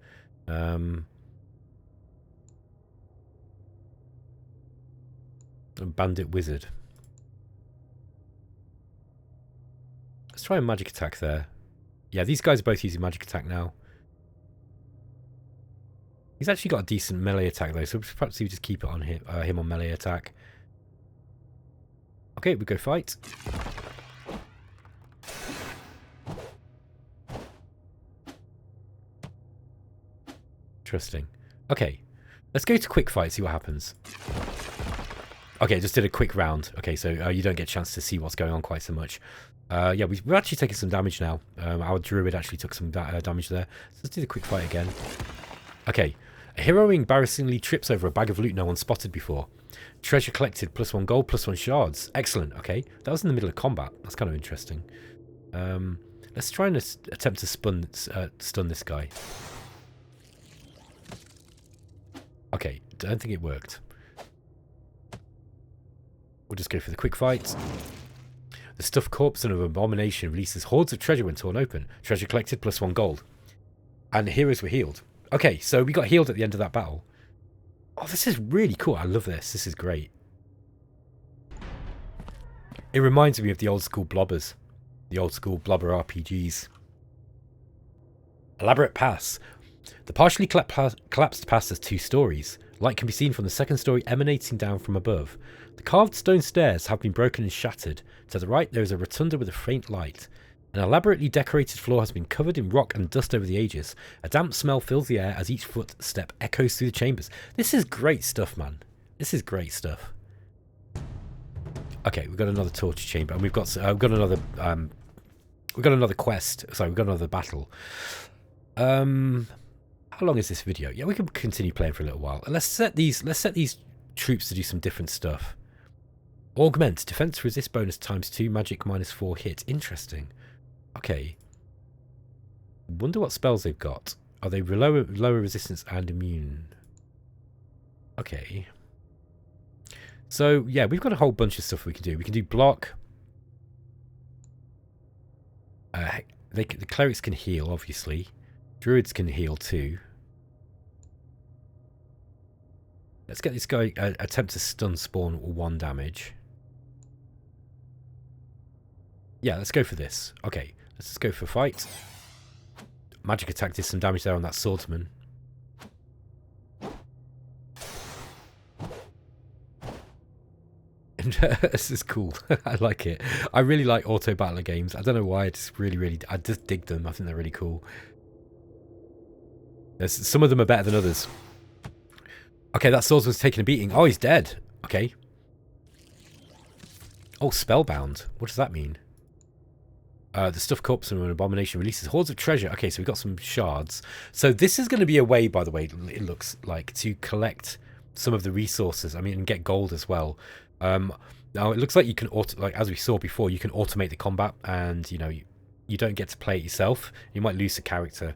Bandit wizard. Let's try a magic attack there. Yeah, these guys are both using magic attack now. He's actually got a decent melee attack though, so perhaps we just keep it on him on melee attack. Okay, we go fight. Interesting. Okay, let's go to quick fight, see what happens. Okay, just did a quick round. Okay, so you don't get a chance to see what's going on quite so much. Yeah, we're actually taking some damage now. Our druid actually took some damage there. So let's do the quick fight again. Okay, a hero embarrassingly trips over a bag of loot no one spotted before. Treasure collected, +1 gold, +1 shards. Excellent. Okay, that was in the middle of combat. That's kind of interesting. Let's try and attempt to stun this guy. Okay, don't think it worked. We'll just go for the quick fight. The stuffed corpse of an abomination releases hordes of treasure when torn open. Treasure collected, +1 gold. And the heroes were healed. Okay, so we got healed at the end of that battle. Oh, this is really cool. I love this. This is great. It reminds me of the old school blobbers. The old school blobber RPGs. Elaborate pass. The partially collapsed pass has 2 stories. Light can be seen from the second story emanating down from above. The carved stone stairs have been broken and shattered. To the right there is a rotunda with a faint light. An elaborately decorated floor has been covered in rock and dust over the ages. A damp smell fills the air as each footstep echoes through the chambers. This is great stuff, man. This is great stuff. Okay, we've got another torture chamber, and we've got another quest. Sorry, we've got another battle. How long is this video? Yeah, we can continue playing for a little while. And let's set these troops to do some different stuff. Augment defense resist bonus ×2, magic -4 hit. Interesting. Okay. Wonder what spells they've got. Are they lower resistance and immune? Okay. So yeah, we've got a whole bunch of stuff we can do. We can do block. The clerics can heal, obviously. Druids can heal too. Let's get this guy attempt to stun spawn 1 damage. Yeah, let's go for this. Okay, let's just go for fight. Magic attack did some damage there on that swordsman. This is cool. I like it. I really like auto battler games. I don't know why. I just dig them. I think they're really cool. Some of them are better than others. Okay, that swordsman's taking a beating. Oh, he's dead. Okay. Oh, spellbound. What does that mean? The stuffed corpse of an abomination releases hordes of treasure. Okay, so we've got some shards. So this is going to be a way, by the way, it looks like, to collect some of the resources. I mean, and get gold as well. Now it looks like you can like as we saw before, you can automate the combat, and you know you don't get to play it yourself. You might lose a character,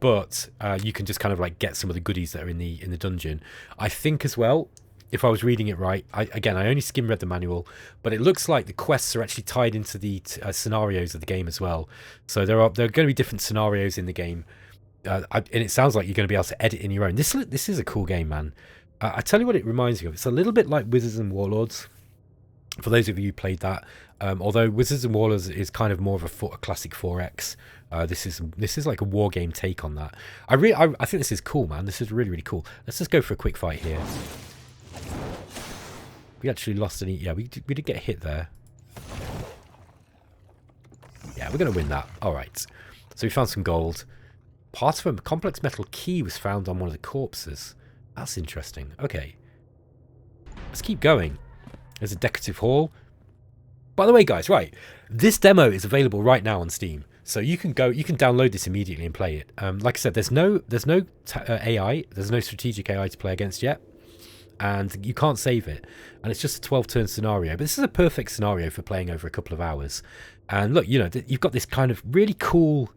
but you can just kind of like get some of the goodies that are in the dungeon. I think as well, if I was reading it right, I only skim read the manual, but it looks like the quests are actually tied into the scenarios of the game as well. So there are going to be different scenarios in the game, and it sounds like you're going to be able to edit in your own. This is a cool game, man. I tell you what it reminds me of. It's a little bit like Wizards and Warlords. For those of you who played that, although Wizards and Warlords is kind of more of a classic 4X, this is like a war game take on that. I think this is cool, man. This is really, really cool. Let's just go for a quick fight here. We actually lost any. Yeah, we did get hit there. Yeah, we're going to win that. All right. So we found some gold. Part of a complex metal key was found on one of the corpses. That's interesting. Okay. Let's keep going. There's a decorative hall. By the way, guys, right. This demo is available right now on Steam. So you can download this immediately and play it. Like I said, there's no AI. There's no strategic AI to play against yet. And you can't save it, and it's just a 12-turn scenario, but this is a perfect scenario for playing over a couple of hours. And look, you know, you've got this kind of really cool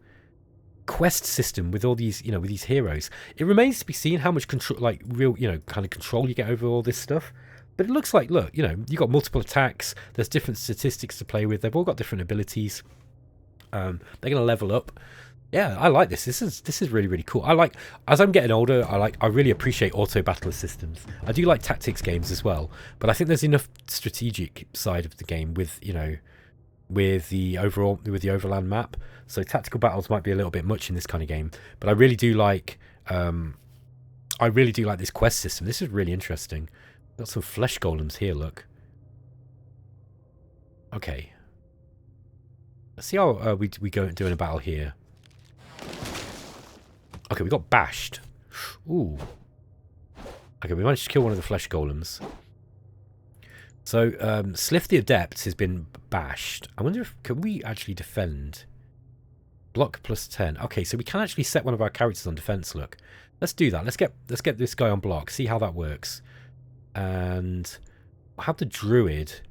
quest system with all these, you know, with these heroes. It remains to be seen how much control, like real, you know, kind of control you get over all this stuff. But it looks like, look, you know, you've got multiple attacks, there's different statistics to play with, they've all got different abilities. They're going to level up. Yeah, I like this. This is really, really cool. As I'm getting older, I really appreciate auto battler systems. I do like tactics games as well, but I think there's enough strategic side of the game with, you know, with the overland map. So tactical battles might be a little bit much in this kind of game, but I really do like this quest system. This is really interesting. Got some flesh golems here, look. Okay. Let's see how we go doing a battle here. Okay, we got bashed. Ooh. Okay, we managed to kill one of the flesh golems. So, Sliff the Adept has been bashed. I wonder if... Can we actually defend? Block plus 10. Okay, so we can actually set one of our characters on defense, look. Let's do that. Let's get this guy on block. See how that works. And I'll have the Druid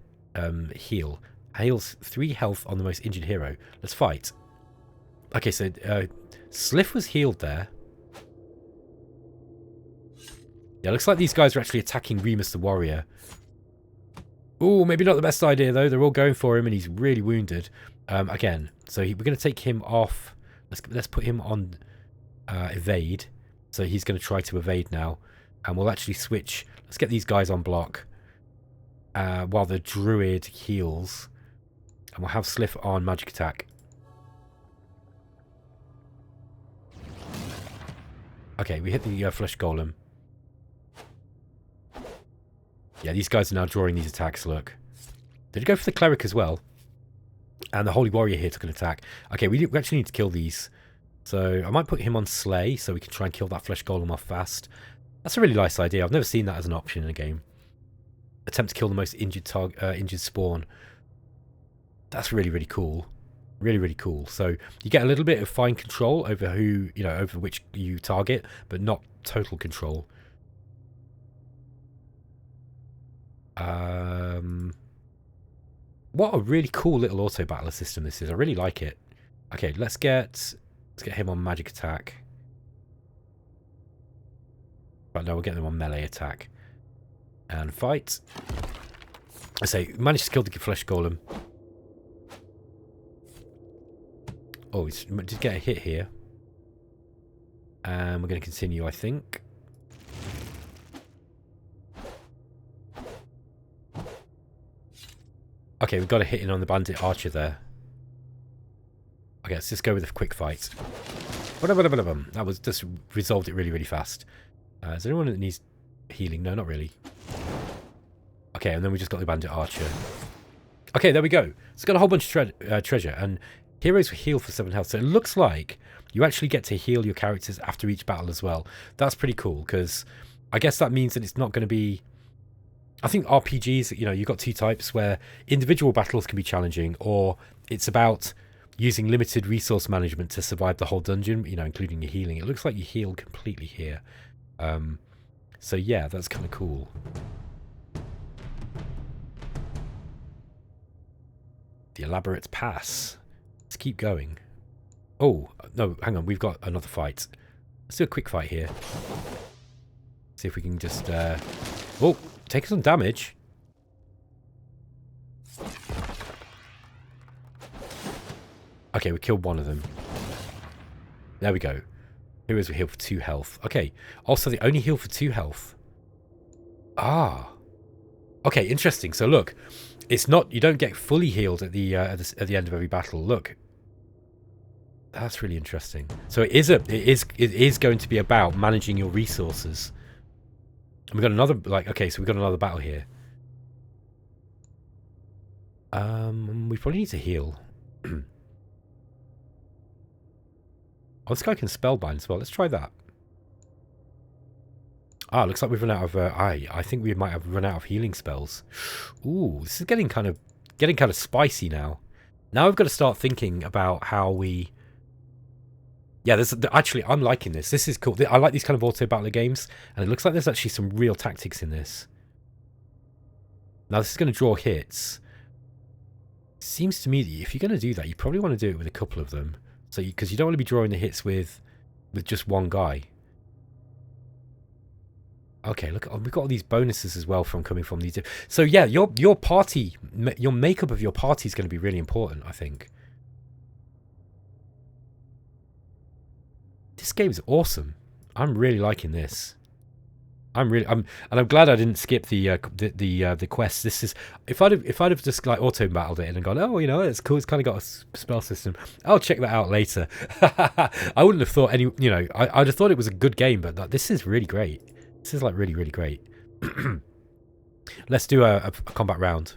heal. Heals 3 health on the most injured hero. Let's fight. Okay, so Sliff was healed there. Yeah, looks like these guys are actually attacking Remus the Warrior. Ooh, maybe not the best idea, though. They're all going for him, and he's really wounded. Again, so we're going to take him off. Let's put him on evade. So he's going to try to evade now. And we'll actually switch. Let's get these guys on block. While the Druid heals. And we'll have Sliff on magic attack. Okay, we hit the flesh golem. Yeah, these guys are now drawing these attacks, look. Did it go for the cleric as well? And the holy warrior here took an attack. Okay, we actually need to kill these. So I might put him on slay so we can try and kill that flesh golem off fast. That's a really nice idea. I've never seen that as an option in a game. Attempt to kill the most injured spawn. That's really, really cool. Really, really cool. So you get a little bit of fine control over who, you know, over which you target, but not total control. What a really cool little auto battler system this is. I really like it. Okay, let's get him on magic attack. Right, no, we'll get them on melee attack. And fight. I say, managed to kill the flesh golem. Oh, we did get a hit here. And we're going to continue, I think. Okay, we've got a hit in on the bandit archer there. Okay, let's just go with a quick fight. That was just resolved it really, really fast. Is there anyone that needs healing? No, not really. Okay, and then we just got the bandit archer. Okay, there we go. It's got a whole bunch of treasure, and heroes heal for 7 health. So it looks like you actually get to heal your characters after each battle as well. That's pretty cool, because I guess that means that it's not going to be I think RPGs, you know, you've got two types where individual battles can be challenging, or it's about using limited resource management to survive the whole dungeon, you know, including your healing. It looks like you heal completely here. So yeah, that's kind of cool. The elaborate pass. Let's keep going. Oh, no, hang on. We've got another fight. Let's do a quick fight here. See if we can just... Oh, take some damage. Okay, we killed one of them. There we go. Heroes will heal for 2 health. Okay. Also, they only heal for 2 health. Ah. Okay, interesting. So look, it's not... You don't get fully healed at the end of every battle. Look. That's really interesting. So it is going to be about managing your resources. And we've got another, like, okay, so we've got another battle here. We probably need to heal. Oh, this guy can spellbind as well. Let's try that. Ah, looks like we've run out of... I think we might have run out of healing spells. Ooh, this is getting kind of spicy now. Now we've got to start thinking about how we... Yeah, actually, I'm liking this. This is cool. I like these kind of auto-battler games, and it looks like there's actually some real tactics in this. Now, this is going to draw hits. Seems to me that if you're going to do that, you probably want to do it with a couple of them. So, because you don't want to be drawing the hits with just one guy. Okay, look, we've got all these bonuses as well from coming from these. So yeah, your party, your makeup of your party is going to be really important, I think. This game is awesome. I'm really liking this. I'm glad I didn't skip the quest. This is if I'd have just like auto battled it and gone, oh, you know, it's cool. It's kind of got a spell system. I'll check that out later. I wouldn't have thought you know, I'd have thought it was a good game, but this is really great. This is like really, really great. Let's do a combat round.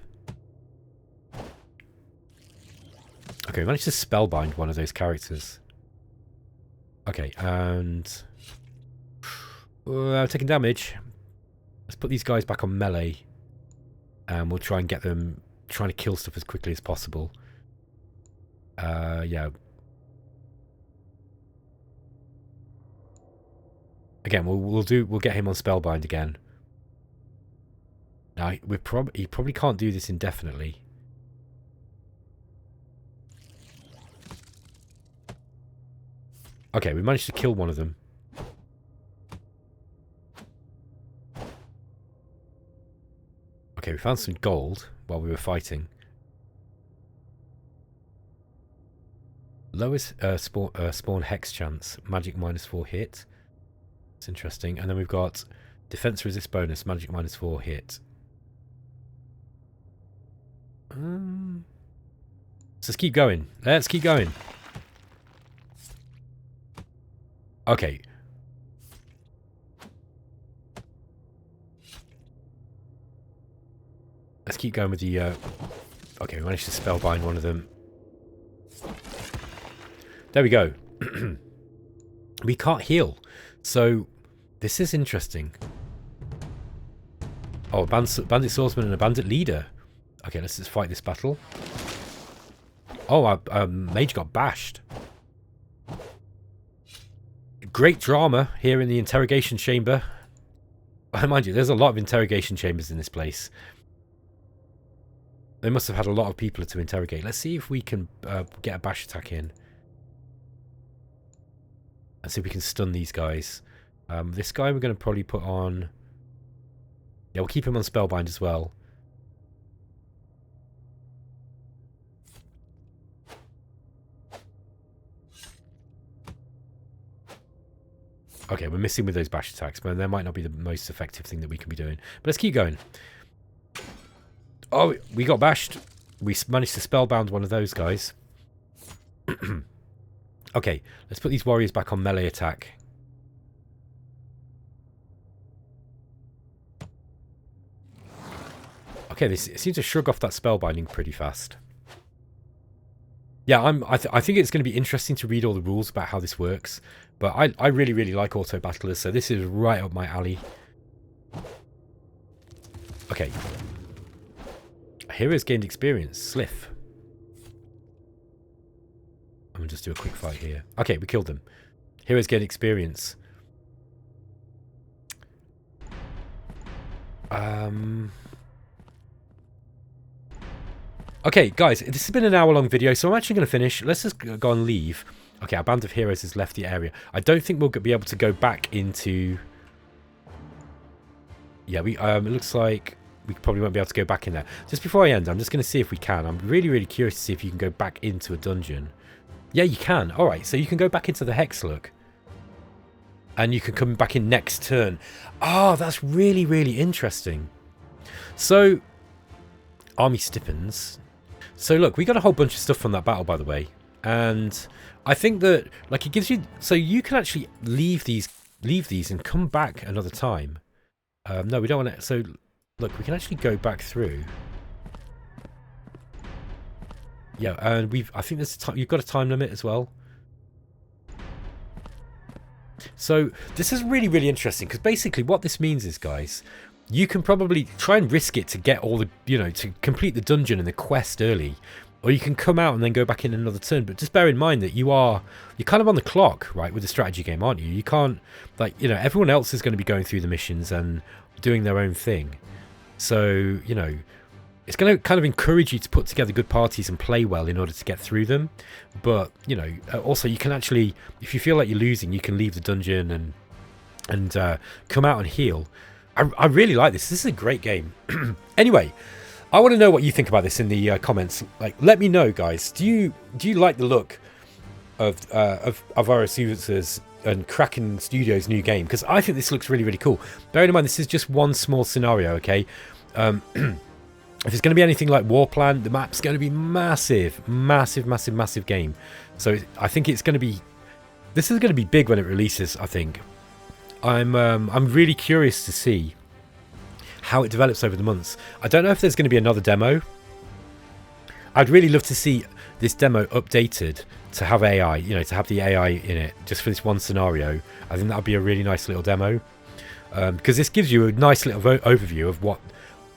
Okay, we managed to spellbind one of those characters. Okay, and taking damage. Let's put these guys back on melee, and we'll try and get them trying to kill stuff as quickly as possible. Yeah. Again, we'll get him on spellbind again. Now he probably can't do this indefinitely. Okay, we managed to kill one of them. Okay, we found some gold while we were fighting. Lowest spawn hex chance, magic -4 hit. It's interesting. And then we've got defense resist bonus, magic -4 hit. So let's keep going. Let's keep going. Okay. Let's keep going with the... Okay, we managed to spellbind one of them. There we go. We can't heal. So, this is interesting. Oh, a bandit swordsman and a bandit leader. Okay, let's just fight this battle. Oh, our mage got bashed. Great drama here in the interrogation chamber. Mind you, there's a lot of interrogation chambers in this place. They must have had a lot of people to interrogate. Let's see if we can get a bash attack in. Let's see if we can stun these guys. This guy we're going to probably put on... Yeah, we'll keep him on spellbind as well. Okay, we're missing with those bash attacks, but that might not be the most effective thing that we can be doing. But let's keep going. Oh, we got bashed. We managed to spellbound one of those guys. Okay, let's put these warriors back on melee attack. Okay, they seem to shrug off that spellbinding pretty fast. Yeah, I think it's going to be interesting to read all the rules about how this works. But I really, really like auto battlers, so this is right up my alley. Okay. Heroes gained experience. Sliff. I'm going to just do a quick fight here. Okay, we killed them. Heroes gained experience. Okay, guys, this has been an hour-long video, so I'm actually going to finish. Let's just go and leave. Okay, our band of heroes has left the area. I don't think we'll be able to go back into... Yeah, it looks like we probably won't be able to go back in there. Just before I end, I'm just going to see if we can. I'm really, really curious to see if you can go back into a dungeon. Yeah, you can. All right, so you can go back into the hex, look. And you can come back in next turn. Oh, that's really, really interesting. So, army stipends. So look, we got a whole bunch of stuff from that battle, by the way. And I think that, like, it gives you... So you can actually leave these and come back another time. No, we don't want to... So, look, we can actually go back through. Yeah, and I think there's you've got a time limit as well. So this is really, really interesting, because basically what this means is, guys, you can probably try and risk it to get all the, to complete the dungeon and the quest early, or you can come out and then go back in another turn. But just bear in mind that you're kind of on the clock, right, with the strategy game, aren't you? You can't, like, everyone else is going to be going through the missions and doing their own thing. So, it's going to kind of encourage you to put together good parties and play well in order to get through them. But, also you can actually, if you feel like you're losing, you can leave the dungeon and come out and heal. I really like this. This is a great game. Anyway, I want to know what you think about this in the comments. Like, let me know, guys. Do you like the look of Alvaro Souza's and Kraken Studios' new game? Because I think this looks really, really cool. Bearing in mind, this is just one small scenario, okay? If it's going to be anything like Warplan, the map's going to be massive, massive, massive, massive game. So I think it's going to be... This is going to be big when it releases, I think. I'm really curious to see how it develops over the months. I don't know if there's going to be another demo. I'd really love to see this demo updated to have AI, to have the AI in it, just for this one scenario. I think that would be a really nice little demo. Because this gives you a nice little overview of what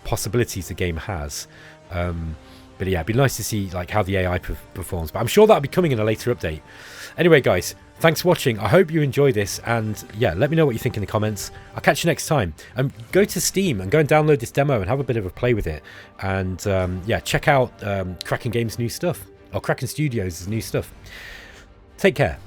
possibilities the game has. But yeah, it'd be nice to see like how the AI performs. But I'm sure that'll be coming in a later update. Anyway, guys, thanks for watching. I hope you enjoy this, and yeah, let me know what you think in the comments. I'll catch you next time. Go to Steam and go and download this demo and have a bit of a play with it. And yeah, check out Kraken Games' new stuff, or Kraken Studios' new stuff. Take care.